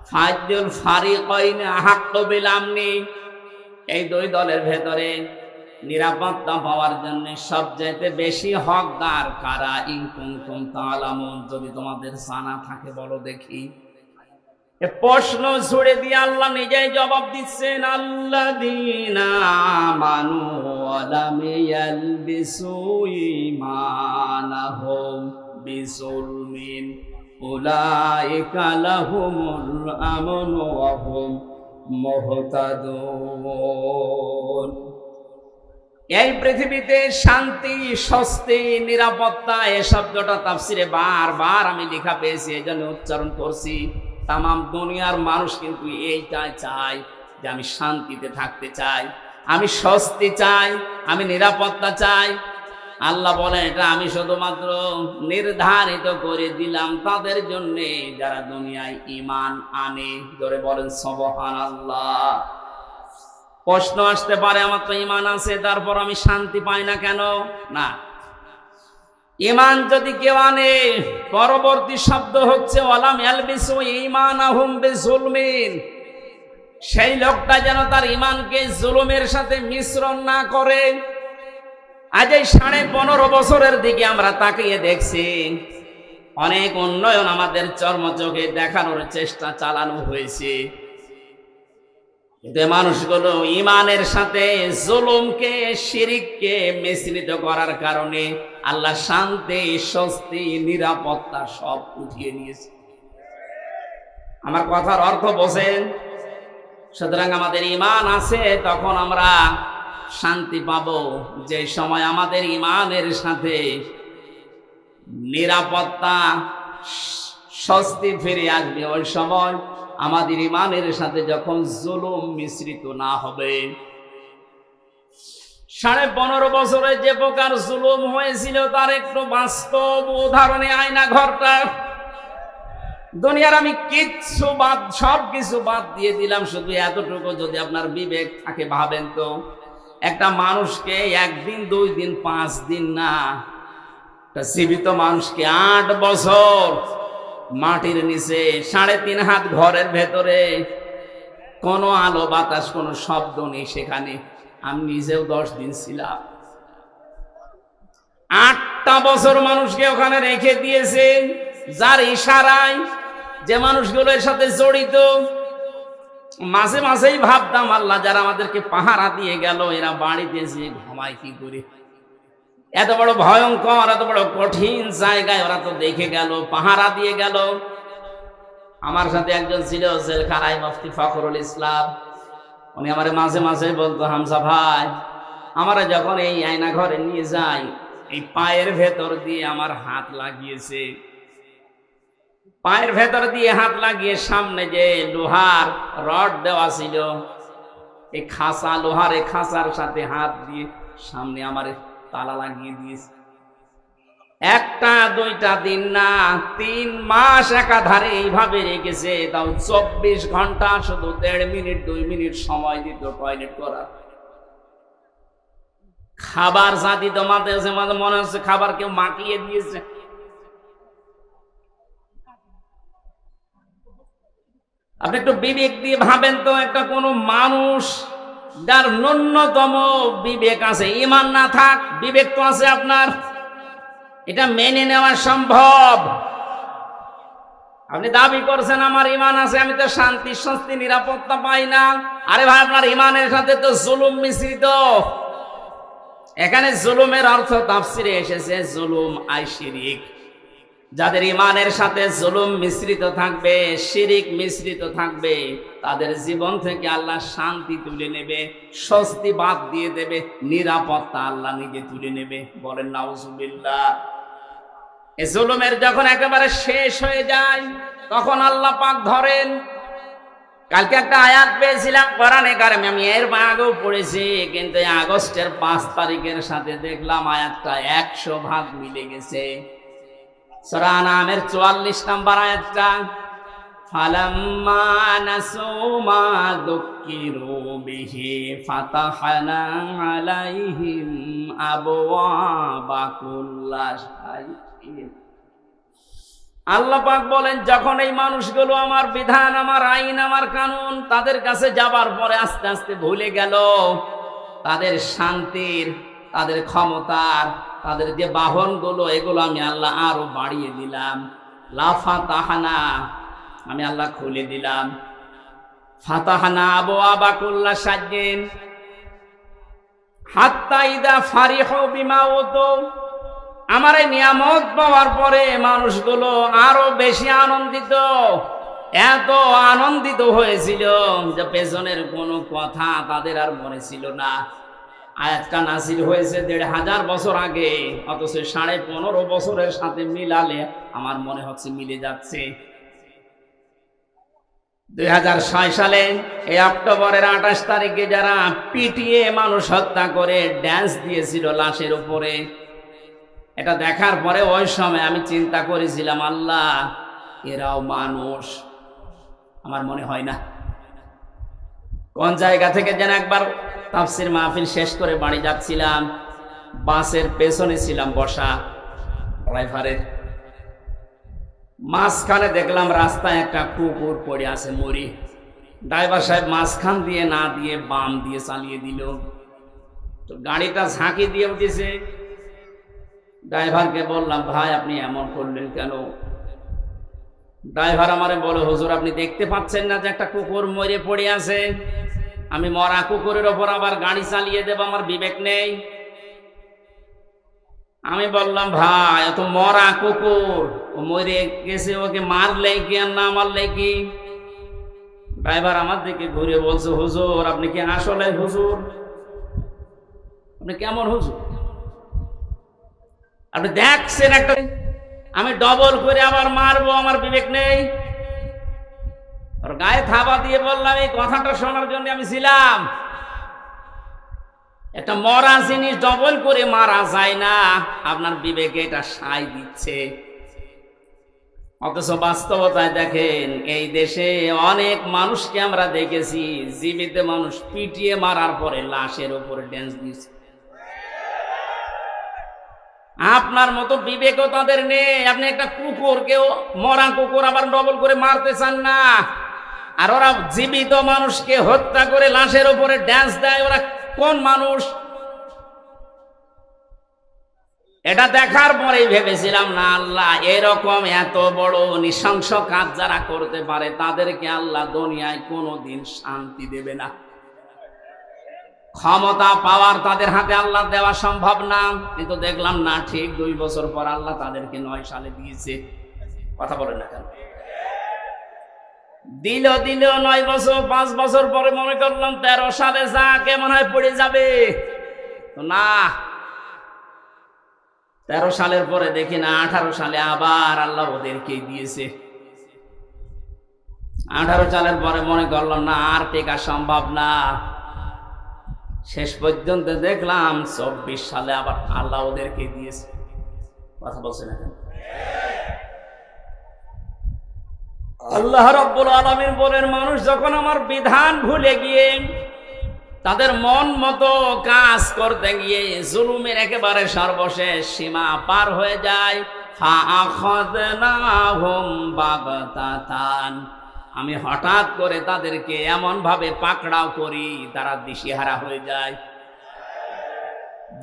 ফাজলুল ফারিকাইন আহাক্কু বিল আমনি, এই দুই দলের ভেতরে নিরাপত্তা পাওয়ার জন্য সবচাইতে বেশি হকদার কারা? ইন কুনতুম তা'লামুন, যদি তোমাদের জানা থাকে বলো দেখি। এ প্রশ্ন ছুড়ে দিয়ে আল্লাহ নিজেই জবাব দিচ্ছেন, আল্লাযীনা আমানু ওয়া লাম ইয়ালবিসু ঈমানাহুম বিযুলমিন উলাইকা লাহুমুল আমনু ওয়া হুম মুহতাদুন। এই পৃথিবীতে শান্তি, স্বস্তি, নিরাপত্তা এই শব্দটা তাফসিরে বারবার আমি লেখা পেয়েছি, এই জন্য উচ্চারণ করছি। তাম দুনিয়ার মানুষ কিন্তু এইটাই চায় যে আমি শান্তিতে থাকতে চাই, আমি স্বস্তি চাই, আমি নিরাপত্তা চাই। আল্লাহ বলেন এটা আমি শুধুমাত্র নির্ধারিত করে দিলাম তাদের জন্য যারা দুনিয়ায় ঈমান আনে। ধরে বলেন সুবহানাল্লাহ। প্রশ্ন আসতে পারে আমার তো ঈমান আছে তারপর আমি শান্তি পাই না কেন? না, ঈমান যদি কেউ আনে, পরবর্তী শব্দ হচ্ছে ওয়ালাম ইয়ালবিসু ঈমানাহুম বিজুলমিন, সেই লোকটা যেন তার ঈমানকে জুলুমের সাথে মিশ্রণ না করে। আজ এই 15.5 বছরের দিকে আমরা তাকিয়ে দেখছি, অনেক উন্নয়ন আমাদের চর্মচোখে দেখানোর চেষ্টা চালানো হয়েছে, কিন্তু মানুষগুলো ঈমানের সাথে জুলুমকে, শিরককে মিশ্রিত করার কারণে আল্লাহ শান্তি, স্বস্তি, নিরাপত্তা সব উঠিয়ে নিয়েছে। আমার কথার অর্থ বোঝেন? সুতরাং আমাদের ঈমান আছে, তখন আমরা শান্তি পাবো যে সময় আমাদের ঈমানের সাথে নিরাপত্তা, স্বস্তি ফিরে আসবে। ওই সময় আমাদের ঈমানের সাথে যখন জুলুম মিশ্রিত না হবে। 15.5 বছরে যে প্রকার জুলুম হয়েছিল তার একটু বাস্তব উদাহরণে আয়না ঘরটা। দুনিয়ার আমি কিচ্ছু বাদ, সব কিছু বাদ দিয়ে দিলাম, শুধু এতটুকু যদি আপনার বিবেক থাকে, ভাবেন তো একটা মানুষকে 1 দিন 2 দিন 5 দিন না, একটা জীবিত মানুষকে 8 বছর মাটির নিচে 3.5 হাত ঘরের ভেতরে, কোনো আলো বাতাস, কোনো শব্দ নেই সেখানে। আমি নিজেও 10 দিন ছিলাম। 8টা বছর মানুষকে ওখানে রেখে দিয়েছে, যার ইশারায় যে মানুষগুলো এর সাথে জড়িত। মাঝে মাঝেই ভাবতাম আল্লাহ যারা আমাদেরকে পাহারা দিয়ে গেল, এরা বাড়িতে যে ঘুমায় কি করে? এত বড় ভয়ঙ্কর, এত বড় কঠিন জায়গায় ওরা তো দেখে গেল, পাহারা দিয়ে গেল। আমার সাথে একজন ছিল জেলখানায়, মুফতি ফখরুল ইসলাম। উনি আমার মাঝে মাঝে বলতো, হামজা ভাই, আমরা যখন এই আয়না ঘরে নিয়ে যাই, এই পায়ের ভেতর দিয়ে আমার হাত লাগিয়েছে, পায়ের ভেতর দিয়ে হাত লাগিয়ে সামনে যে লোহার রড দেওয়া ছিল, এই খাঁচা, লোহার এই খাঁচার সাথে হাত দিয়ে সামনে আমার তালা লাগিয়ে দিয়েছে। 1টা 2টা দিন না, 3 মাস একাধারে এইভাবে রেখেছে। তাও 24 ঘন্টা শুধু 1.5 মিনিট 2 মিনিট সময় দিত টয়লেট করার। খাবার যা দিত মাঝে মাঝে মনে হচ্ছে খাবার কেউ মাখিয়ে দিয়েছে। আপনি একটু বিবেক দিয়ে ভাবেন তো, একটা কোনো মানুষ যার ন্যূনতম বিবেক আছে, ঈমান না থাক, বিবেক তো আছে আপনার, এটা মেনে নেওয়া সম্ভব? আপনি দাবি করছেন আমার ঈমান আছে, আমি তো শান্তি, স্বস্তি, নিরাপত্তা পাই না। আরে ভাই, আপনার ঈমানের সাথে তো জুলুম মিশ্রিত। এখানে জুলুমের অর্থ তাফসিরে এসেছে জুলুম আই শিরিক। যাদের ঈমানের সাথে জুলুম মিশ্রিত থাকবে, শিরিক মিশ্রিত থাকবে, তাদের জীবন থেকে আল্লাহ শান্তি তুলে নেবে, স্বস্তি বাদ দিয়ে দেবে, নিরাপত্তা আল্লাহ নিজে তুলে নেবে। বলেন নাউজুবিল্লাহ। এই জুলুমের যখন একেবারে শেষ হয়ে যায়, তখন আল্লাহ পাক ধরেন। কালকে একটা আয়াত পেয়েছিলাম কোরআনে কারিমে, আমি এর আগেও পড়েছি, কিন্তু আগস্টের 5 তারিখের সাথে দেখলাম আয়াতটা 100 ভাগ মিলে গেছে। সূরা আনামের 44 নম্বর আয়াতটা, ফালাম্মা নাসু মা যুক্কিরু বিহি ফাতাহনা আলাইহিম আবওয়াবা কুল্লা শাইইন। আল্লাহ পাক বলেন, যখন এই মানুষগুলো আমার বিধান, আমার আইন, আমার কানুন তাদের কাছে যাবার পরে আস্তে আস্তে ভুলে গেল, তাদের শান্তির, তাদের ক্ষমতার, তাদের যে বাহনগুলো, এগুলো আমি আল্লাহ আরো বাড়িয়ে দিলাম। লাফাতাহানা, আমি আল্লাহ খুলে দিলাম। ফাতাহানা আবওয়াবা কুল্লা শাইইন হাত্তা ইদা ফারিহু বিমা উতু। আমার এই নিয়ামত পাওয়ার পরে মানুষগুলো আরো বেশি আনন্দিত, এত আনন্দিত হয়েছিল যে পেছনের কোনো কথা তাদের আর মনে ছিল না। আয়াতটা নাযিল হয়েছে 1500 বছর আগে, অথচ 15.5 বছরের সাথে মিলালে আমার মনে হচ্ছে মিলে যাচ্ছে। 2006 সালে এই অক্টোবরের 28 তারিখে যারা পিটিয়ে মানুষ হত্যা করে ড্যান্স দিয়েছিল লাশের উপরে, এটা দেখার পরে ওই সময় আমি চিন্তা করেছিলাম, আল্লাহ এরাও মানুষ, আমার মনে হয় না। কোন জায়গা থেকে যেন একবার তাফসির মাহফিল শেষ করে বাড়ি যাচ্ছিলাম, বাসের পেছনে ছিলাম বসা, ড্রাইভারের মাঝখানে দেখলাম রাস্তায় একটা কুকুর পড়ে আছে মরি। ড্রাইভার সাহেব মাঝখান দিয়ে না দিয়ে বাম দিয়ে চালিয়ে দিল, তো গাড়িটা ঝাঁকি দিয়ে উঠেছে। ড্রাইভারকে বললাম, ভাই আপনি এমন করলেন কেন? ড্রাইভার আমারে বলে, হুজুর আপনি দেখতে পাচ্ছেন না যে একটা কুকুর মরে পড়ে আছে? আমি মরা কুকুরের ওপর আবার গাড়ি চালিয়ে দেব, আমার বিবেক নেই? আমি বললাম, ভাই এত মরা কুকুর, ও মরে গেছে, ওকে মারলে কি আর না মারলে কি? ড্রাইভার আমার দিকে ঘুরে বলছে, হুজুর আপনি কি আসলে হুজুর? আপনি কেমন হুজুর? আপনি দেখছেন একটা, আমি ডবল করে আবার মারবো, আমার বিবেক নেই? ওর গায়ে থাবা দিয়ে বললাম, এই কথাটা শোনার জন্য আমি ছিলাম। একটা মরা জিনিস ডবল করে মারা যায় না, আপনার বিবেকে এটা সায় দিচ্ছে। অথচ বাস্তবতায় দেখেন, এই দেশে অনেক মানুষকে আমরা দেখেছি জীবিত মানুষ পিটিয়ে মারার পরে লাশের উপরে ড্যান্স দিচ্ছে। আপনার মতো বিবেকও তাদের নেই। আপনি একটা কুকুরকেও, মরা কুকুর আবার ডবল করে মারতে চান না, আর ওরা জীবিত মানুষকে হত্যা করে লাশের উপরে ড্যান্স দেয়। ওরা কোন মানুষ? এটা দেখার পরেই ভেবেছিলাম, না আল্লাহ এরকম এত বড় নৃশংস কাজ যারা করতে পারে তাদেরকে আল্লাহ দুনিয়ায় কোনোদিন শান্তি দেবে না। ক্ষমতা পাওয়ার তাদের হাতে আল্লাহ দেওয়া সম্ভব না, কিন্তু দেখলাম না, ঠিক 2 বছর পর আল্লাহ তাদেরকে 9 সালে দিয়েছে। কথা বলেন না কেন? দিল 9 বছর, 5 বছর পরে মনে করলাম 13 সালে যা কেমন হয় পড়ে যাবে, তো না, 13 সালের পরে দেখি না 18 সালে আবার আল্লাহ ওদেরকে দিয়েছে। 18 সালের পরে মনে করলাম না, আর টেকা সম্ভব না। শেষ পর্যন্ত দেখলাম 24 সালে আবার আল্লাহ ওদেরকে দিয়েছে। কথা বলছে না কেন? আল্লাহ রাব্বুল আলামিন বলেন, মানুষ যখন আমার বিধান ভুলে গিয়ে তাদের মন মতো কাজ করতে গিয়ে জুলুমের একেবারে সর্বশেষ সীমা পার হয়ে যায়, ফাআখাযনাহুম বাগতাতান, আমি হঠাৎ করে তাদেরকে এমন ভাবে পাকড়াও করি তারা দিশেহারা হয়ে যায়।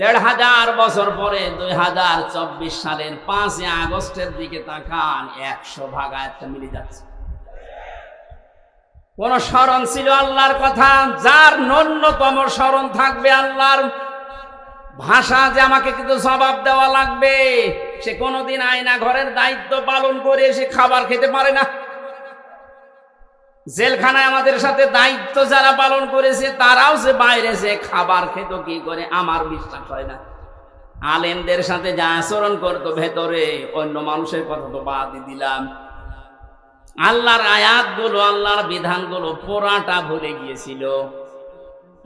1500 বছর পরে 2024 সালের 5 আগস্টের দিকে তাকান, 100 ভাগ আয়াতটা মিলে যাচ্ছে। কোন স্মরণ ছিল আল্লাহর কথা? যার ন্যূনতম স্মরণ থাকবে আল্লাহর ভাষা যে আমাকে কিন্তু জবাব দেওয়া লাগবে, সে কোনোদিন আয়না ঘরের দায়িত্ব পালন করে সে খাবার খেতে পারে না। জেলখানায় আমাদের সাথে দায়িত্ব যারা পালন করেছে তারাও যে বাইরে যে খাবার খেত কি করে, আমার বিশ্বাস হয় না। আলেমদের সাথে যা আচরণ করতো ভেতরে, অন্য মানুষের কথা তো বাদই দিলাম। আল্লাহর আয়াতগুলো, আল্লাহর বিধানগুলো পুরাটা ভুলে গিয়েছিল।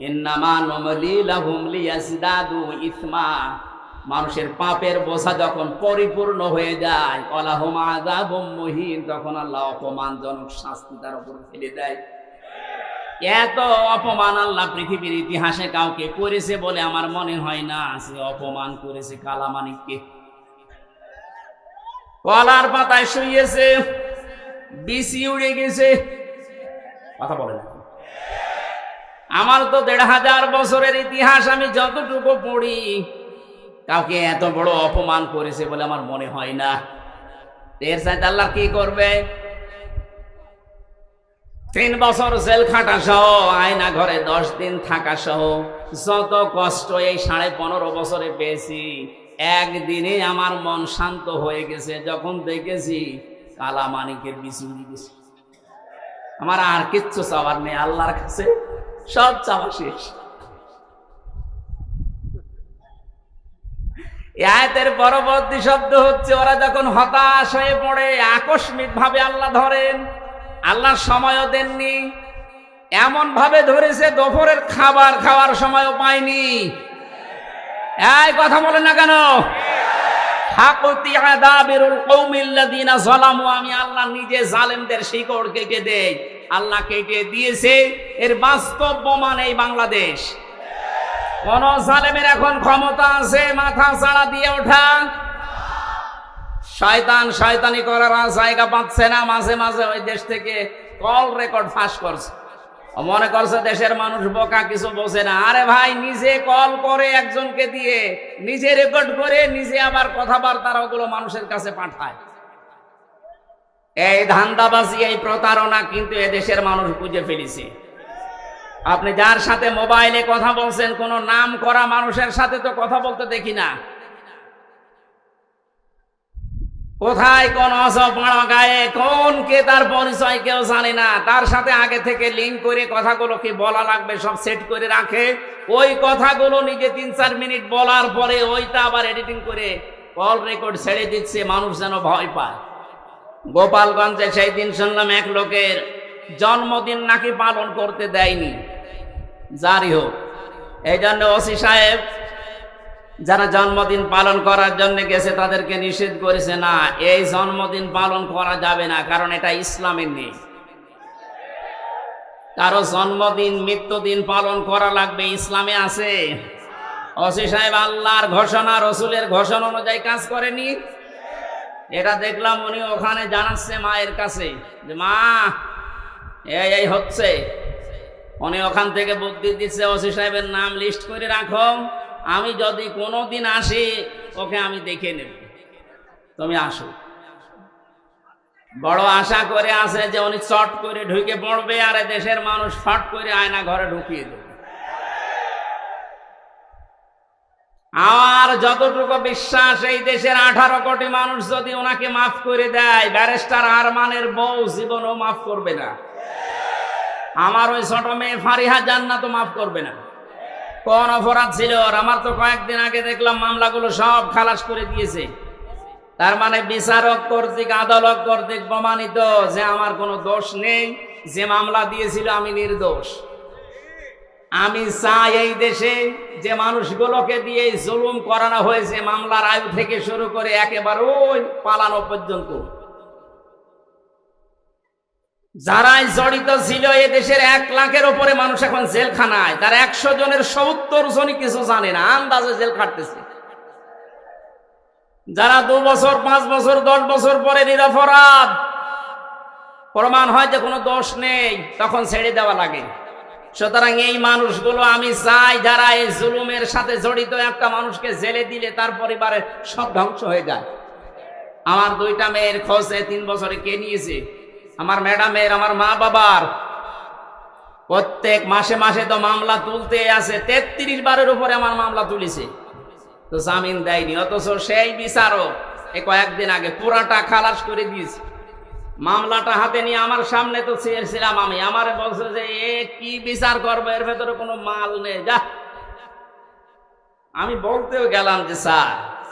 ইন্নামা নুমলি লাহুম লিয়াজদাদু ইসমা, মানুষের পাপের বোঝা যখন পরিপূর্ণ হয়ে যায়, ওয়ালাহুম আযাবুম মুহিন, তখন আল্লাহ অপমানজনক শাস্তি তার উপর ফেলে দেয়। এত অপমান আল্লাহ পৃথিবীর ইতিহাসে কাউকে করেছে বলে আমার মনে হয় না। সে অপমান করেছে কালামানিককে। কলার পাতায় শুয়েছে, বিসি উড়ে গেছে। কথা বলে না। আমার তো 1500 বছরের ইতিহাস আমি যতটুকু পড়ি, কাউকে এত বড় অপমান করেছে বলে আমার মনে হয় না। এর সাথে আল্লাহ কি করবে? 3 বছর জেল খাটা সহ, আয়না ঘরে 10 দিন থাকা সহ, যত কষ্ট এই 15.5 বছরে পেয়েছি, একদিনে আমার মন শান্ত হয়ে গেছে যখন দেখেছি কালামানিকের বিচি উড়ে গেছে। আমার আর কিচ্ছু চাওয়ার নেই, আল্লাহর কাছে সব চাওয়া শেষ। আয়াতের পরবর্তী শব্দ হচ্ছে, ওরা যখন হতাশ হয়ে পড়ে, আকস্মিক ভাবে আল্লাহ ধরেন। আল্লাহ সময়ও দেননি, এমন ভাবে ধরেছে দুপুরের খাবার খাওয়ার সময়ও পায়নি। এই কথা বলেন না কেন? হাকুতি আদাবিরুল কওমিল্লাযিনা যালামু, আমি আল্লাহ নিজে জালেমদের শিকড় কেটে দেই। আল্লাহ কেটে দিয়েছে, এর বাস্তব প্রমাণ এই বাংলাদেশ। কোন জালেমের এখন ক্ষমতা আছে মাথা চাড়া দিয়ে ওঠা? শয়তান শয়তানি করার জায়গা পাচ্ছে না, মাঝে মাঝে ওই দেশ থেকে কল রেকর্ড ফাঁস করছে। মনে করছে দেশের মানুষ বোকা, কিছু বোঝে না। আরে ভাই, নিজে কল করে একজনকে দিয়ে, নিজে রেকর্ড করে, নিজে আবার কথাবার্তা ওগুলো মানুষের কাছে পাঠায়। এই ধান্দাবাজি, এই প্রতারণা কিন্তু এদেশের মানুষ বুঝে ফেলেছে। আপনি যার সাথে মোবাইলে কথা বলছেন, কোন নাম করা মানুষের সাথে তো কথা বলতে দেখি না। কোথায় কোন অসপাড়া গায়ে কোন কে, তার পরিচয় কেউ জানে না। তার সাথে আগে থেকে লিঙ্ক করে কথাগুলো কি বলা লাগবে সব সেট করে রাখে। ওই কথাগুলো নিজে 3-4 মিনিট বলার পরে ওইটা আবার এডিটিং করে কল রেকর্ড ছেড়ে দিচ্ছে, মানুষ যেন ভয় পায়। গোপালগঞ্জে সেই দিন শুনলাম এক লোকের জন্মদিন নাকি পালন করতে দেয়নি। জারি হোক, এই জন্য ওসি সাহেব যারা জন্মদিন পালন করার জন্য গেছে তাদেরকে নিষেধ করেছে, না, এই জন্মদিন পালন করা যাবে না, কারণ এটা ইসলামের নেই। কারো জন্মদিন মৃত্যুদিন পালন করা লাগবে, ইসলামে আছে? ওসি সাহেব আল্লাহর ঘোষণা, রসুলের ঘোষণা অনুযায়ী কাজ করেনি। এটা দেখলাম উনি ওখানে জানাচ্ছে মায়ের কাছে যে মা এই হচ্ছে। উনি ওখান থেকে বুদ্ধি দিচ্ছে, ওসি সাহেবের নাম লিস্ট করে রাখো, আমি যদি কোনোদিন আসি ওকে আমি দেখে নেব, তুমি আসো। বড় আশা করে আছে যে উনি চট করে ঢুকে পড়বে আর দেশের মানুষ ফট করে আয়না ঘরে ঢুকিয়ে দেবে। আর যতটুকু বিশ্বাস, এই দেশের 18 কোটি মানুষ যদি ওনাকে মাফ করে দেয়, ব্যারিস্টার আরমানের বউ জীবনও মাফ করবে না। আমার ওই ছোট মেয়ে ফারিহা জান্নাতও মাফ করবে না। কোন অপরাধ ছিল? আর আমার তো কয়েকদিন আগে দেখলাম মামলাগুলো সব খালাস করে দিয়েছে। তার মানে বিচারক কর্তৃক, আদালত কর্তৃক প্রমাণিত যে আমার কোনো দোষ নেই, যে মামলা দিয়েছিল আমি নির্দোষ। আমি চাই এই দেশে যে মানুষগুলোকে দিয়ে জুলুম করানো হয়েছে, মামলার আয়ু থেকে শুরু করে একেবারে ওই পালানো পর্যন্ত, যারাই জড়িত ছিল, এ দেশের 1 লাখের উপরে মানুষ এখন জেলখানায়। তার 100 জনের 70 জনই কিছু জানে না, আন্দাজে জেল খাটতেছে। যারা 2 বছর 5 বছর 10 বছর পরে নিরপরাধ প্রমাণ হয় যে কোনো দোষ নেই, তখন ছেড়ে দেওয়া লাগে। সুতরাং এই মানুষগুলো আমি চাই, যারা এই জুলুমের সাথে জড়িত, একটা মানুষকে জেলে দিলে তার পরিবারের সব ধ্বংস হয়ে যায়। আমার 2টা মেয়ের খোঁজ 3 বছরে কে নিয়েছে? আমার ম্যাডামের, আমার মা বাবার। প্রত্যেক মাসে মাসে তো মামলা তুলতে আছে, 33 বারের উপরে আমার মামলা তুলেছে, তো জামিন দেয়নি। অথচ সেই বিচারক এই কয়েকদিন আগে পুরাটা খালাস করে দিয়েছে। মামলাটা হাতে নিয়ে আমার সামনে তো ছিলাম আমি, আমার বলছে যে এ কি বিচার করবে, এর ভেতরে কোনো মাল নেই, যা। আমি বলতেও গেলাম যে স্যার,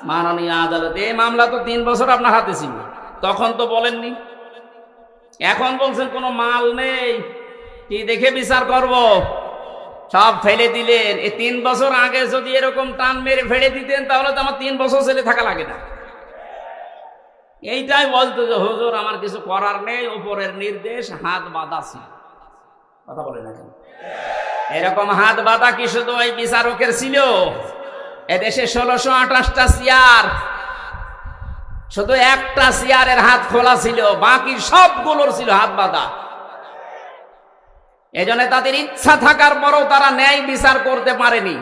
মাননীয় আদালত, এই মামলা তো 3 বছর আপনার হাতে ছিল, তখন তো বলেননি, এখন বলছেন কোনো মাল নেই, কি দেখে বিচার করব? সব ফেলে দিলেন। এই 3 বছর আগে যদি এরকম টান মেরে ফেলে দিতেন, তাহলে তো আমার 3 বছর ছেলে থাকা লাগে না। এইটাই বলতো যে হুজুর আমার কিছু করার নেই, উপরের নির্দেশ, হাত বাঁধা ছিল। কথা বলে না কেন? এরকম হাত বাঁধা কি শুধু ওই বিচারকের ছিল? এদেশে 1628টা চেয়ার, শুধু একটা চেয়ারের হাত খোলা ছিল, বাকি সবগুলোর ছিল হাত বাঁধা। এজন্য তাদের ইচ্ছা থাকার পরও তারা ন্যায় বিচার করতে পারেনি।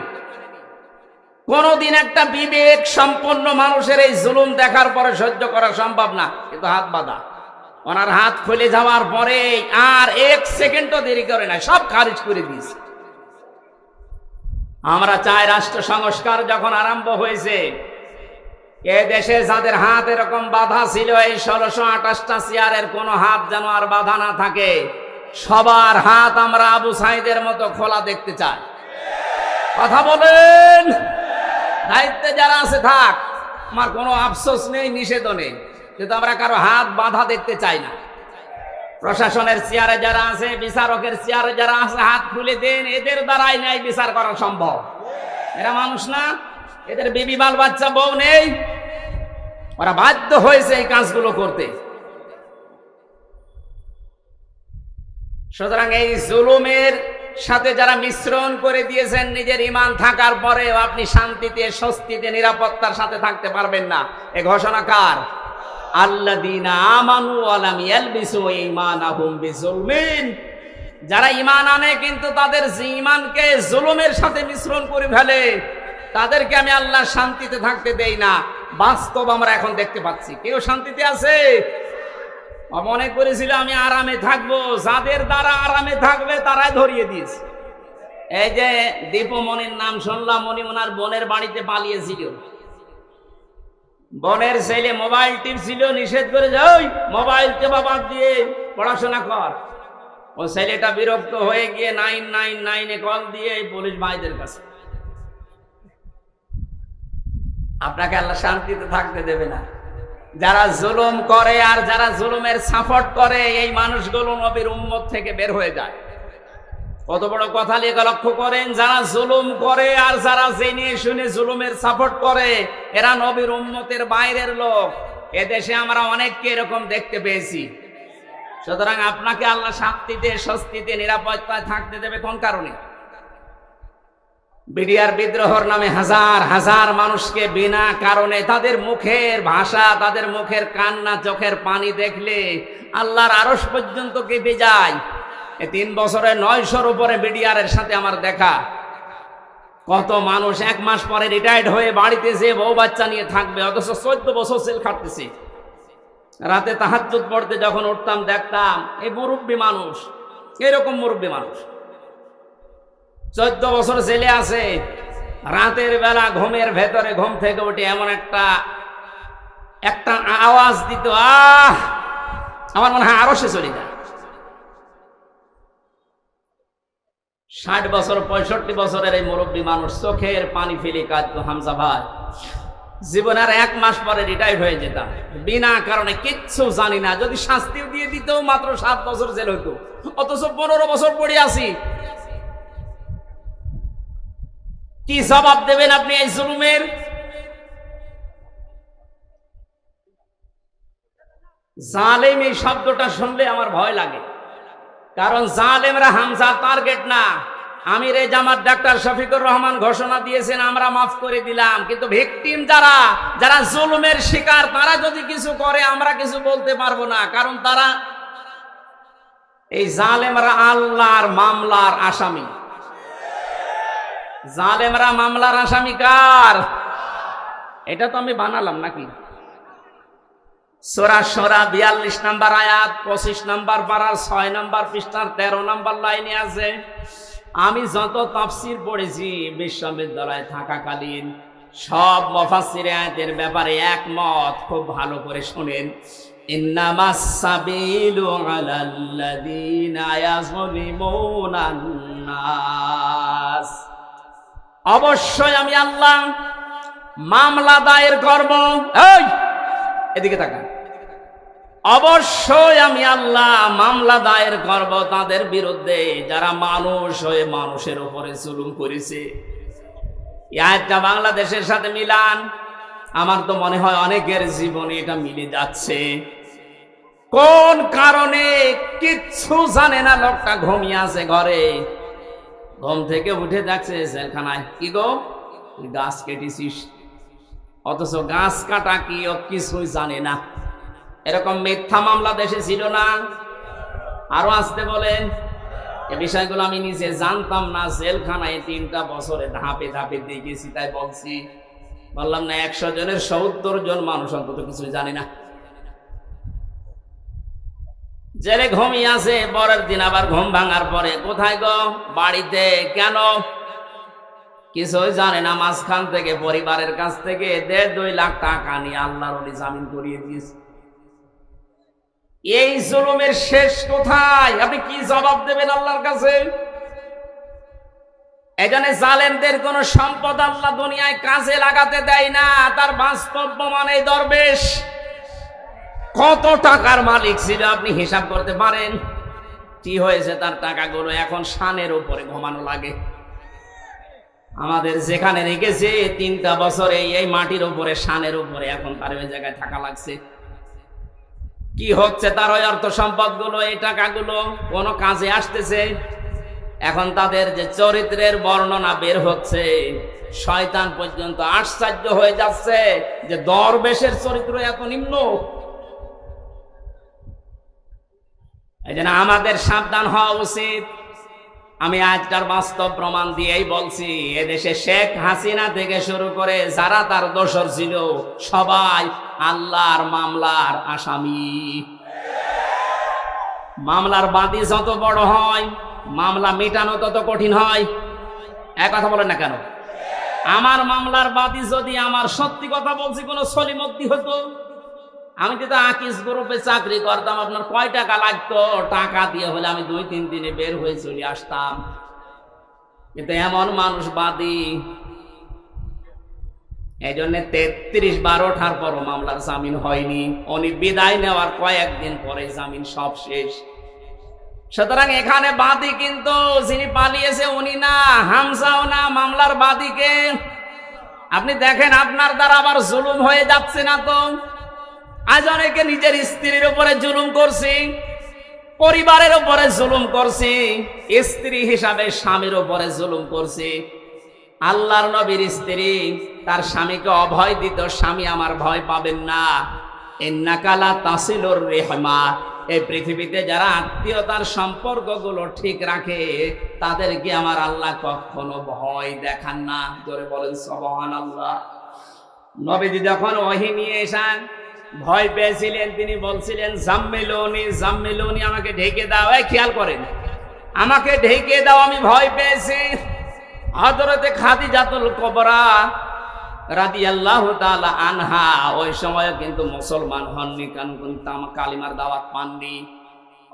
কোনদিন একটা বিবেক সম্পন্ন মানুষের এই জুলুম দেখার পরে সহ্য করা সম্ভব না, কিন্তু হাত বাঁধা। ওনার হাত খুলে যাওয়ার পরে আর 1 সেকেন্ডও দেরি করে না, সব খারিজ করে দিয়েছে। আমরা চাই রাষ্ট্র সংস্কার যখন আরম্ভ হয়েছে, এ দেশে যাদের হাত এরকম বাধা ছিল, এই 1628টা চেয়ারের কোনো হাত যেন আর বাধা না থাকে। সবার হাত আমরা আবু সাইদের মতো খোলা দেখতে চাই। কথা বলেন। দায়িত্বে যারা আছে থাক, আমার কোনো আফসোস নেই, নিষেধও নেই, কিন্তু আমরা কারো হাত বাধা দেখতে চাই না। প্রশাসনের চেয়ারে যারা আছে, বিচারকের চেয়ারে যারা আছে, হাত খুলে দেন, এদের দ্বারাই ন্যায় বিচার করা সম্ভব। এরা মানুষ না? এদের বিবি বাল বাচ্চা বউ নেই? ওরা বাধ্য হয়েছে এই কাজগুলো করতে। সুতরাং এই জুলুমের সাথে যারা মিশ্রণ করে দিয়েছেন, নিজের ঈমান থাকার পরেও আপনি শান্তিতে, স্বস্তিতে, নিরাপত্তার সাথে থাকতে পারবেন না। এ ঘোষণা কার? আল্লাযীনা আমানু ওয়া লাম ইয়ালবিসু ঈমানাহুম বিজুলমিন। যারা ঈমান আনে কিন্তু তাদের ঈমানকে জুলুমের সাথে মিশ্রণ করে ফেলে, তাদেরকে আমি আল্লাহ শান্তিতে থাকতে দেই না। বাস্তব আমরা এখন দেখতে পাচ্ছি, কেউ শান্তিতে আছে? মনে করেছিল আমি আরামে থাকবো, যাদের দ্বারা আরামে থাকবে তারাই ধরিয়ে দিয়েছে। এই যে দীপমণির নাম শুনলাম, উনি ওনার বোনের বাড়িতে পালিয়েছিল। বোনের ছেলে মোবাইল টিপছিল, নিষেধ করে যে ওই মোবাইল টেপা বাদ দিয়ে পড়াশোনা কর। ও ছেলেটা বিরক্ত হয়ে গিয়ে 999 কল দিয়ে পুলিশ ভাইদের কাছে। আপনাকে আল্লাহ শান্তিতে থাকতে দেবে না। যারা জুলুম করে আর যারা জুলুমের সাপোর্ট করে, এই মানুষগুলো নবীর উম্মত থেকে বের হয়ে যায়। কত বড় কথা লিখে লক্ষ্য করেন, যারা জুলুম করে আর যারা জেনে শুনে জুলুমের সাপোর্ট করে, এরা নবীর উম্মতের বাইরের লোক। এদেশে আমরা অনেককে এরকম দেখতে পেয়েছি। সুতরাং আপনাকে আল্লাহ শান্তিতে, স্বস্তিতে, নিরাপত্তায় থাকতে দেবে কোন কারণে? বিডিআর বিদ্রোহর নামে হাজার হাজার মানুষকে বিনা কারণে, তাদের মুখের ভাষা, তাদের মুখের কান্না, চোখের পানি দেখলে আল্লাহর আরশ পর্যন্ত কেঁপে যায়। 3 বছরে 900-র উপরে বিডিআরের সাথে আমার দেখা। কত মানুষ 1 মাস পরে রিটায়ার্ড হয়ে বাড়িতে যে বউ বাচ্চা নিয়ে থাকবে, অথচ 14 বছর জেল খাটতেছে। রাতে তাহাজ্জুদ পড়তে যখন উঠতাম দেখতাম এই মুরব্বী মানুষ, এরকম মুরব্বী মানুষ 14 বছর জেলে আছে। রাতের বেলা ঘুমের ভেতরে ঘুম থেকে উঠে এমন একটা আওয়াজ দিত, আমার মনে হয় আরো সে চলে যায়। 60 বছর 65 বছরের এই মুরব্বী মানুষ চোখের পানি ফেলে কাঁদতো, হামজা ভাই জীবনের 1 মাস পরে রিটায়ার্ড হয়ে যেতাম, বিনা কারণে, কিচ্ছু জানি না। যদি শাস্তিও দিয়ে দিত মাত্র 7 বছর জেল হইতো, অথচ 15 বছর পড়ে আছি। কি জবাব দেবেন আপনি এই জুলুমের? জালেম এই শব্দটা শুনলে আমার ভয় লাগে, কারণ জালেমরা হামজার টার্গেট না। আমিরে জামাত ডাক্তার শফিকুর রহমান ঘোষণা দিয়েছেন আমরা মাফ করে দিলাম, কিন্তু ভিকটিম যারা জুলুমের শিকার, তারা যদি কিছু করে আমরা কিছু বলতে পারবো না, কারণ তারা, এই জালেমরা আল্লাহর মামলার আসামি। জালেমরা মামলার আসামি কার? এটা তো আমি বানালাম নাকি? সূরা শুরা 42 নম্বর আয়াত, 25 নম্বর পারার 6 নম্বর পৃষ্ঠার 13 নম্বর লাইনে আছে। আমি যত তাফসীর পড়েছি বিশ্ববিদ্যালয়ে থাকাকালীন, সব মুফাসসিরে আয়াতের ব্যাপারে একমত। খুব ভালো করে শুনেন, ইন্নামাস সাবিলু আলাল্লাযীনা ইয়াযলিমুনান নাস। অবশ্যই আমি আল্লাহ মামলা দায়ের করব। এই এদিকে তাকান, অবশ্যই আমি আল্লাহ মামলা দায়ের করব তাদের বিরুদ্ধে যারা মানুষ হয়ে মানুষের উপরে জুলুম করেছে। এই আয়াতটা বাংলাদেশের সাথে মিলান, আমার তো মনে হয় অনেকের জীবনে এটা মিলে যাচ্ছে। কোন কারণে কিচ্ছু জানে না, লোকটা ঘুমিয়ে আছে ঘরে, ঘুম থেকে উঠে দেখছে জেলখানায়। কি গো, তুই গাছ কেটেছিস, অথচ গাছ কাটা কি ও কিছুই জানে না। এরকম মিথ্যা মামলা দেশে ছিল না? আরো আসতে বলেন। এই বিষয়গুলো আমি নিজে জানতাম না, জেলখানায় 3টা বছরে ধাপে ধাপে দেখেছি, তাই বলছি। বললাম না 100 জনের 70 জন মানুষ অন্তত কিছু জানে না। জেলে ঘুমিয়ে আছে, পরের দিন আবার ঘুম ভাঙার পরে কোথায় গো? বাড়িতে। কেন? কিছুই জানে না। মাঝখান থেকে পরিবারের কাছ থেকে 1.5-2 লাখ টাকা নিয়ে আল্লাহর ওলি জামিন করিয়ে দিয়েছে। এই জুলুমের শেষ কোথায়? আপনি কি জবাব দেবেন আল্লাহর কাছে? এখানে জালেমদের কোন সম্পদ আল্লাহ দুনিয়ায় কাজে লাগাতে দেয় না। তার বাস্তব প্রমাণ এই দরবেশ কত টাকার মালিক ছিল আপনি হিসাব করতে পারেন? কি হয়েছে তার টাকাগুলো? এখন শানের উপরে ঘুমানো লাগে। আমাদের যেখানে রেখেছে 3টা বছরে এই মাটির উপরে শানের উপরে এখন তার ওই জায়গায় থাকা লাগছে। কি হচ্ছে তার ওই অর্থ সম্পদ গুলো, এই টাকাগুলো কোনো কাজে আসতেছে? এখন তাদের যে চরিত্রের বর্ণনা বের হচ্ছে, শয়তান পর্যন্ত আশ্চর্য হয়ে যাচ্ছে যে দরবেশের চরিত্র এত নিম্ন। এই জন্য আমাদের সাবধান হওয়া উচিত। আমি আজকার বাস্তব প্রমাণ দিয়েই বলছি, এদেশে শেখ হাসিনা থেকে শুরু করে যারা তার দোসর ছিল সবাই আল্লাহর মামলার আসামি। মামলার বাদী যত বড় হয় মামলা মেটানো তত কঠিন হয়। এক কথা বলেন না কেন? আমার মামলার বাদী যদি আমার সত্যি কথা বলছি কোনো সলিমদ্দি হতো, আমি যদি আকিস গ্রুপে চাকরি করতাম, আপনার কয় টাকা লাগতো? টাকা দিয়ে হলে আমি 2-3 দিনে বের হয়ে চলে আসতাম। কিন্তু এমন মানুষ বাদী, এই জন্য 33 বার ওঠার পরও মামলার জামিন হয়নি। উনি বিদায় নেওয়ার কয়েকদিন পরে জামিন সব শেষ। সুতরাং এখানে বাদী কিন্তু যিনি পালিয়েছে উনি না, হামজাও না, মামলার বাদীকে আপনি দেখেন আপনার দ্বারা আবার জুলুম হয়ে যাচ্ছে না তো? আজ অনেকে নিজের স্ত্রীর উপরে জুলুম করছি, পরিবারের উপরে জুলুম করছি, স্ত্রী হিসাবে স্বামীর উপরে জুলুম করছি। আল্লাহর নবীর স্ত্রী তার স্বামীকে অভয় দিত, স্বামী আমার ভয় পাবেন না, ইন্নাকালা তাসিলুর রেহমা। এই পৃথিবীতে যারা আত্মীয়তার সম্পর্কগুলো ঠিক রাখে তাদেরকে আমার আল্লাহ কখনো ভয় দেখান না। জোরে বলেন সুবহানাল্লাহ। নবীজি যখন ওহী নিয়ে এসেন ভয় পেয়েছিলেন, তিনি বলছিলেন জাম্মিলুনি জাম্মিলুনি, আমাকে ঢেকে দাও। এই খেয়াল করেন, আমাকে ঢেকে দাও, আমি ভয় পেয়েছি। হযরতে খাদিজাতুল কুবরা রাদিয়াল্লাহু তাআলা আনহা ওই সময় কিন্তু মুসলমান হননি, কারণ কালিমার দাওয়াত পাননি।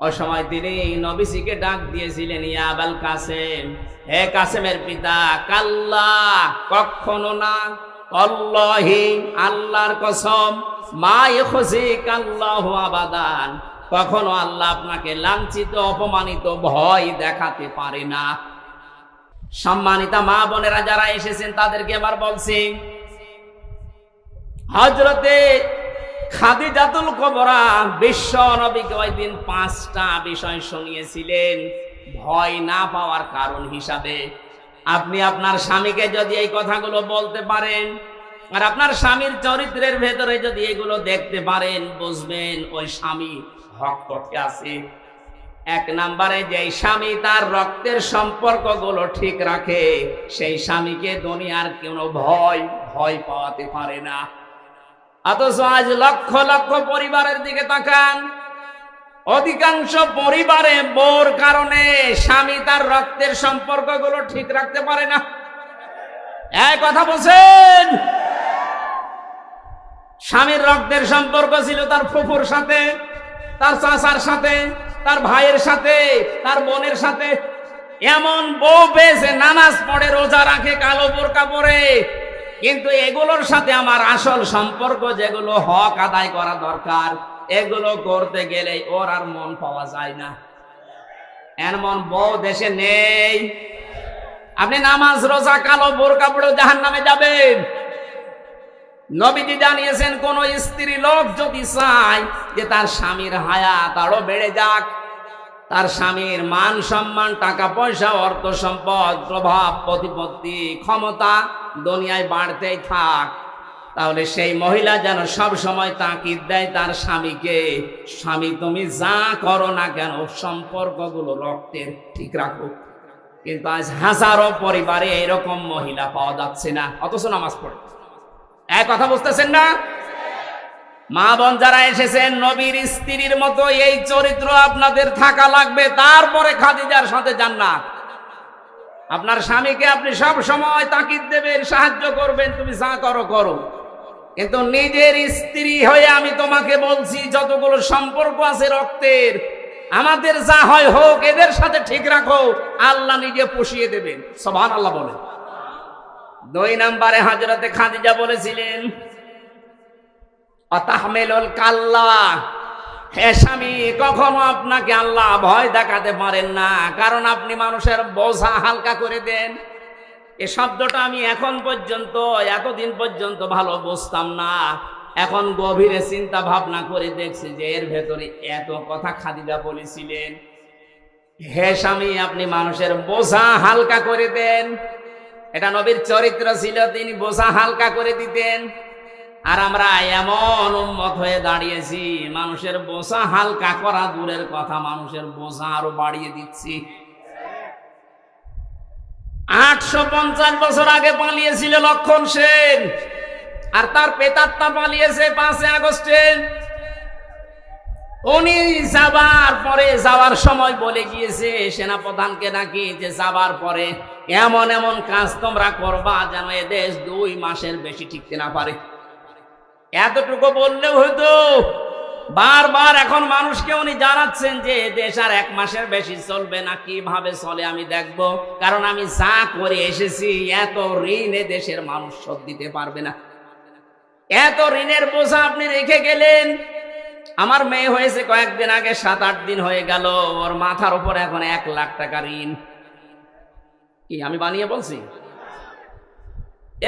ওই সময় তিনি নবীজিকে ডাক দিয়েছিলেন, ইয়া আবাল কাসেম, হে কাসেমের পিতা, কাল্লা, কখনো না, আল্লাহি, আল্লাহর কসম, মা ইখজিকাল্লাহু আবাদান, কখনো আল্লাহ আপনাকে লাঞ্ছিত অপমানিত ভয় দেখাতে পারে না। সম্মানিতা মা বোনেরা যারা এসেছেন তাদেরকে এবার বলছি, হযরতে খাদিজাতুল কুবরা বিশ্ব নবীকে ওই দিন 5টা বিষয় শুনিয়েছিলেন ভয় না পাওয়ার কারণ হিসাবে। আপনি আপনার স্বামীকে যদি এই কথাগুলো বলতে পারেন আর আপনার স্বামীর চরিত্রের ভেতরে যদি এগুলো দেখতে পারেন, বুঝবেন ওই স্বামী হক পথে আছে। 1 নম্বরে, যেই স্বামী তার রক্তের সম্পর্কগুলো ঠিক রাখে সেই স্বামীকে দুনিয়ার কোনো ভয় পাওয়াতে পারে না। অথচ আজ লক্ষ লক্ষ পরিবারের দিকে তাকান, অধিকাংশ পরিবারে বউর কারণে স্বামী তার রক্তের সম্পর্কগুলো ঠিক রাখতে পারে না। এই কথা বলছেন? স্বামীর রক্তের সম্পর্ক ছিল তার ফুফুর সাথে, তার চাচার সাথে, তার ভাইয়ের সাথে, তার বোনের সাথে। এমন বউ পেয়েছে নামাজ পড়ে, রোজা রাখে, কালো বোরকা পরে, কিন্তু এগুলোর সাথে আমার আসল সম্পর্ক যেগুলো হক আদায় করা দরকার এগুলো করতে গেলে ওর আর মন পাওয়া যায় না। এমন বউ দেশে নেই। আপনি নামাজ রোজা কালো বোরকা পড়ে জাহান্নামে যাবেন। নবীজি জানিয়েছেন, কোন স্ত্রী লোক যদি চায় যে তার স্বামীর হায়াত আরো বেড়ে যাক, তার স্বামীর মান সম্মান, টাকা পয়সা, অর্থ সম্পদ, প্রভাব প্রতিপত্তি, ক্ষমতা দুনিয়ায় বাড়তেই থাক, তাহলে সেই মহিলা যেন সব সময় তাকিদ দেয় তার স্বামীকে, স্বামী তুমি যা করো না কেন সম্পর্কগুলো রক্তের ঠিক রাখো। কিন্তু আজ হাজারো পরিবারে এরকম মহিলা পাওয়া যাচ্ছে না, অথচ নামাজ পড়ে। এক কথা বুঝতেছেন না? মা বোন যারা এসেছেন, নবীর স্ত্রীর মতো এই চরিত্র আপনাদের থাকা লাগবে, তারপরে খাদিজার সাথে জান্নাত। আপনার স্বামীকে আপনি সব সময় তাকিদ দেবেন, সাহায্য করবেন, তুমি যা করো করো, কিন্তু নিজের স্ত্রী হয়ে আমি তোমাকে বলছি যতগুলো সম্পর্ক আছে রক্তের, আমাদের যা হয় হোক, এদের সাথে ঠিক রাখো, আল্লাহ নিজে পুষিয়ে দেবেন। সুবহানাল্লাহ বলেন। 2 নম্বরে হযরতে খাদিজা বলেছিলেন, আতাহমিলুল কাল্লা, হে স্বামী, কখনো আপনাকে আল্লাহ ভয় দেখাতে পারেন না, কারণ আপনি মানুষের বোঝা হালকা করে দেন। এ শব্দটা আমি এখন পর্যন্ত এতদিন পর্যন্ত ভালো বুঝতাম না। এখন গভীরে চিন্তা ভাবনা করে দেখছি যে এর ভেতরে এত কথা খাদিজা বলেছিলেন, হে স্বামী আপনি মানুষের বোঝা হালকা করে দেন। এটা নবীর চরিত্র ছিল, তিনি বোঝা হালকা করে দিতেন। আর আমরা এমন উম্মত হয়ে দাঁড়িয়েছি, মানুষের বোঝা হালকা করা দূরের কথা, মানুষের বোঝা আরো বাড়িয়ে দিচ্ছি। 850 বছর আগে পালিয়েছিল লক্ষণ সেন, আর তার পেতাত্তা পালিয়েছে 5 আগস্টে। উনি যাওয়ার সময় বলে গিয়েছে সেনাপ্রধানকে নাকি যে যাবার পরে এমন এমন কাজ তোমরা করবা যেন এ দেশ 2 মাসের বেশি টিকতে না পারে। এতটুকু বললেও হয়তো। বারবার এখন মানুষকে উনি জানাচ্ছেন যে দেশ আর 1 মাসের বেশি চলবে না, কিভাবে চলে আমি দেখব, কারণ আমি যা করে এসেছি এত ঋণে দেশের মানুষ শোধ দিতে পারবে না। এত ঋণের বোঝা আপনি রেখে গেলেন। আমার মেয়ে হয়েছে কয়েকদিন আগে, 7-8 দিন হয়ে গেল, ওর মাথার উপর এখন 1 লাখ টাকা ঋণ। কি আমি বানিয়ে বলছি?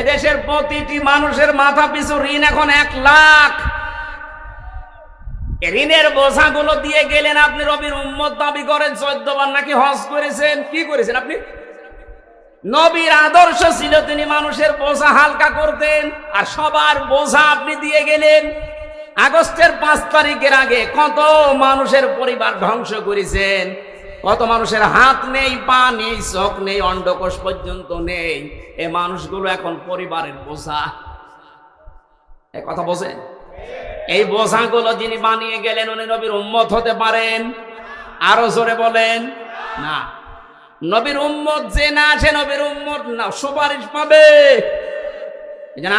এদেশের প্রতিটি মানুষের মাথা পিছু ঋণ এখন 1 লাখ। ঋণের বোঝাগুলো দিয়ে গেলেন আপনি। রবির উম্মত দাবি করেন, 14 বার নাকি হজ করেছেন। কি করেছেন আপনি? নবীর আদর্শ ছিল তিনি মানুষের বোঝা হালকা করতেন, আর সবার বোঝা আপনি দিয়ে গেলেন। আগস্টের 5 তারিখের আগে কত মানুষের পরিবার ধ্বংস করেছেন, কত মানুষের হাত নেই, পা নেই, চোখ নেই, অন্ডকোষ পর্যন্ত নেই। এই মানুষগুলো এখন পরিবারের বোঝা। এই কথা বোঝেন? এই বোঝাগুলো যিনি বানিয়ে গেলেন উনি নবীর উম্মত হতে পারেন? আরো জোরে বলেন না। নবীর উম্মত যে না, সে নবীর উম্মত না, সুপারিশ পাবে।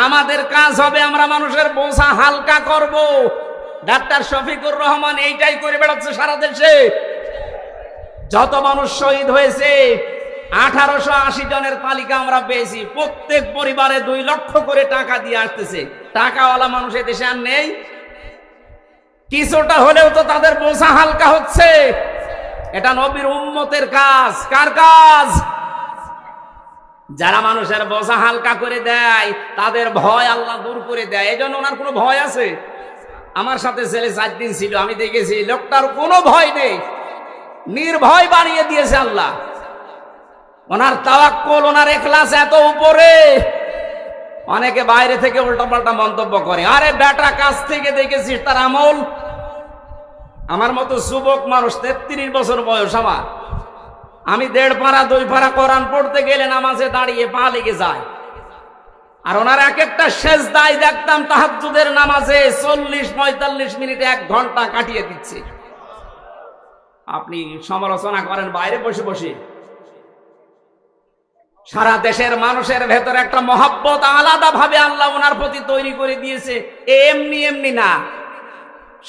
আমাদের কাজ হবে আমরা মানুষের বোঝা হালকা করব। ডাক্তার শফিকুর রহমান এইটাই করে বেড়াচ্ছে সারা দেশে। যত মানুষ শহীদ হয়েছে 1880 জনের তালিকা আমরা পেয়েছি। প্রত্যেক পরিবারে 2 লক্ষ করে টাকা দিয়ে আসতেছে। টাকাওয়ালা মানুষ দেশে আর নেই। কিছুটা হলেও তো তাদের বোঝা হালকা হচ্ছে। এটা নবীর উম্মতের কাজ। কার কাজ? যারা মানুষের বোঝা হালকা করে দেয় তাদের ভয় আল্লাহ দূর করে দেয়। এই জন্য ওনার কোনো ভয় আছে? আমার সাথে ছেলে 4 দিন ছিল, আমি দেখেছি লোকটার কোনো ভয় নেই, নির্ভয় বানিয়ে দিয়েছে আল্লাহ। ওনার তাওয়াক্কুল, ওনার ইখলাস এত উপরে। অনেকে বাইরে থেকে উল্টাপাল্টা মন্তব্য করে, আরে বেটা কাছ থেকে দেখেছিস তার আমল। আমার মতো যুবক মানুষ, 33 বছর বয়স আমার, আমি 1.5 পারা 2 পারা কোরআন পড়তে গেলে নামাজে দাঁড়িয়ে পা লেগে যায়। আর ওনার এক একটা সেজদায় দেখতাম তাহাজ্জুদের নামাজে 40-45 মিনিটে 1 ঘন্টা কাটিয়ে দিচ্ছে। আপনি সমালোচনা করেন বাইরে বসে বসে। সারা দেশের মানুষের ভেতরে একটা মহব্বত আলাদা ভাবে আল্লাহ ওনার প্রতি তৈরি করে দিয়েছে। এমনি এমনি না।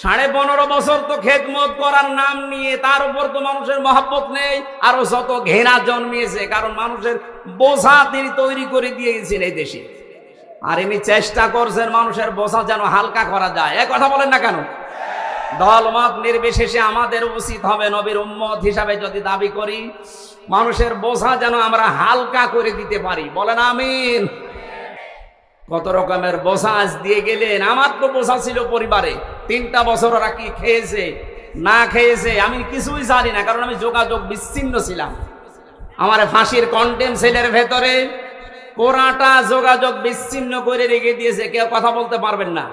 15.5 বছর তো খেদমত করার নাম নিয়ে তার উপর তো মানুষের মহব্বত নেই, আরো যত ঘৃণা জন্মিয়েছে। কারণ মানুষের বোঝা তিনি তৈরি করে দিয়েছেন এই দেশে। আর ইনি চেষ্টা করছেন মানুষের বোঝা যেন হালকা করা যায়। এক কথা বলেন না কেন? দলমত নির্বিশেষে আমাদের উচিত হবে নবীর উম্মত হিসাবে যদি দাবি করি, মানুষের বোঝা যেন আমরা হালকা করে দিতে পারি। বলেন আমিন। কত রকমের বোঝা আজ দিয়ে গেলেন। আমার তো বোঝা ছিল পরিবারে। 3টা বছর ওরা কি খেয়েছে না খেয়েছে আমি কিছুই জানি না, কারণ আমি যোগাযোগ বিচ্ছিন্ন ছিলাম। আমার ফাঁসির কন্টেম সেলের ভেতরে পুরাটা যোগাযোগ বিচ্ছিন্ন করে রেখে দিয়েছে, কেউ কথা বলতে পারবেন না।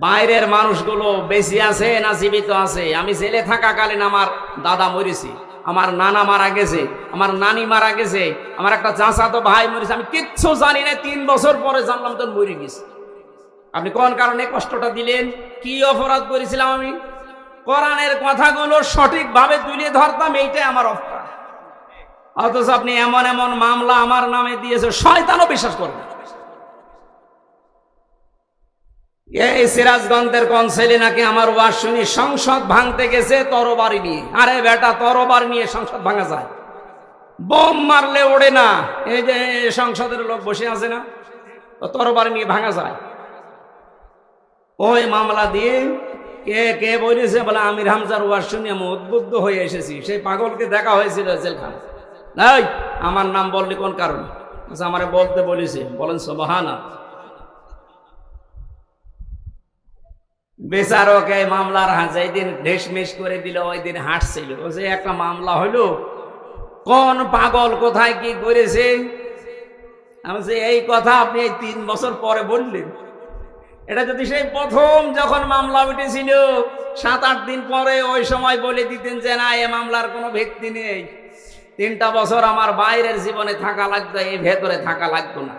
বাইরের মানুষগুলো বেশি আছে না জীবিত আছে। আমি জেলে থাকাকালীন আমার দাদা মরেছে, আমার নানা মারা গেছে, আমার নানি মারা গেছে, আমার একটা চাচাতো ভাই মরেছে। আমি কিচ্ছু জানি না। 3 বছর পরে জানলাম তো মরে গেছে। আপনি কোন কারণে কষ্টটা দিলেন? কি অপরাধ করেছিলাম আমি? কোরআনের কথাগুলো সঠিকভাবে তুলে ধরতাম, এইটাই আমার অপরাধ। অথচ আপনি এমন এমন মামলা আমার নামে দিয়েছে, শয়তানও বিশ্বাস করবে। এই সিরাজগঞ্জের কোন ছেলে নাকি আমার ওয়াজ শুনি সংসদ ভাঙতে গেছে তরবারি নিয়ে। আরে বেটা, তরবারি নিয়ে সংসদ ভাঙা যায়? বোম মারলে ওড়ে না। এই যে সংসদের লোক বসে আছে না, তরবারি নিয়ে ভাঙা যায়? ওই মামলা দিয়ে কে কে বলেছে বলে আমির হামজার ওয়াজ শুনে আমি উদ্বুদ্ধ হয়ে এসেছি। সেই পাগলকে দেখা হয়েছিল জেলখানা। আমার নাম বললি কোন কারণে? আমারে বলতে বলেছে। বলেন সুবহানাল্লাহ। বেচারকে মামলার যেদিন ঢেসমেশ করে দিল ওই দিন হাঁটছিল। ও যে একটা মামলা হইলো, কোন পাগল কোথায় কি করেছে, আমি যে এই কথা আপনি এই 3 বছর পরে বললেন। এটা যদি সেই প্রথম যখন মামলা উঠেছিল 7-8 দিন পরে ওই সময় বলে দিতেন যে না এ মামলার কোনো ভিত্তি নেই, 3টা বছর আমার বাইরের জীবনে থাকা লাগতো, এই ভেতরে থাকা লাগতো না।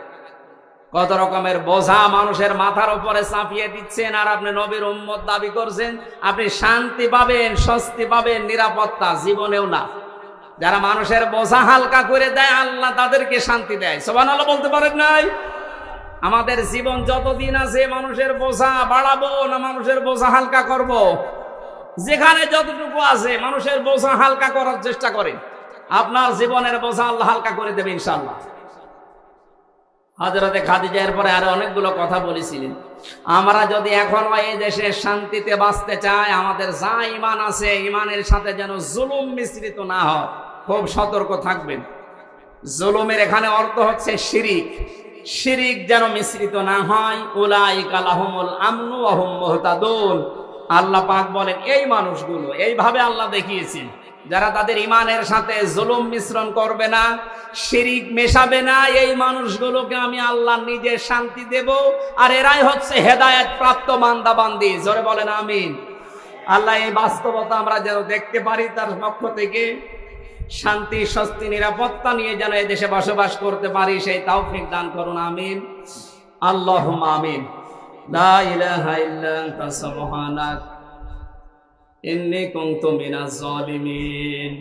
কত রকমের বোঝা মানুষের মাথার উপরে চাপিয়ে দিচ্ছেন, আর আপনি নবীর উম্মত দাবি করছেন। আপনি শান্তি পাবেন, স্বস্তি পাবেন, নিরাপত্তা জীবনেও না। যারা মানুষের বোঝা হালকা করে দেয় আল্লাহ তাদেরকে শান্তি দেয়। সুবহানাল্লাহ বলতে পারেন নাই? আমাদের জীবন যতদিন আছে মানুষের বোঝা বাড়াবো না মানুষের বোঝা হালকা করব? যেখানে যতটুকু আছে মানুষের বোঝা হালকা করার চেষ্টা করেন, আপনার জীবনের বোঝা আল্লাহ হালকা করে দেবে ইনশাআল্লাহ। হযরতে খাদিজা এর পরে আরো অনেকগুলো কথা বলেছিলেন। আমরা যদি এখনো এই দেশে শান্তিতে বাঁচতে চাই, আমাদের যা ঈমান আছে ঈমানের সাথে যেন জুলুম মিশ্রিত না হয়, খুব সতর্ক থাকবেন। জুলুমের এখানে অর্থ হচ্ছে শিরিক। শিরিক যেন মিশ্রিত না হয়। উলাইকা লাহুমুল আমনু ওয়া হুম মুহতাদুন। আল্লাহ পাক বলেন এই মানুষগুলো, এইভাবে আল্লাহ দেখিয়েছেন, যারা তাদের ঈমানের সাথে জুলুম মিশ্রণ করবে না, শিরিক মেশাবে না, এই মানুষগুলোকে আমি আল্লাহ নিজে শান্তি দেব। আর এরাই হচ্ছে হেদায়েত প্রাপ্ত বান্দা বান্দি। জোরে বলেন আমিন। আল্লাহ এই বাস্তবতা আমরা যেন দেখতে পারি, তার পক্ষ থেকে শান্তি, স্বস্তি, নিরাপত্তা নিয়ে যেন এই দেশে বসবাস করতে পারি, সেই তৌফিক দান করুন। আমিন, আল্লাহুম্মা আমিন। লা ইলাহা ইল্লা আনতা সুবহানাক ইন্নী কুনতু মিনাজ জালিমিন।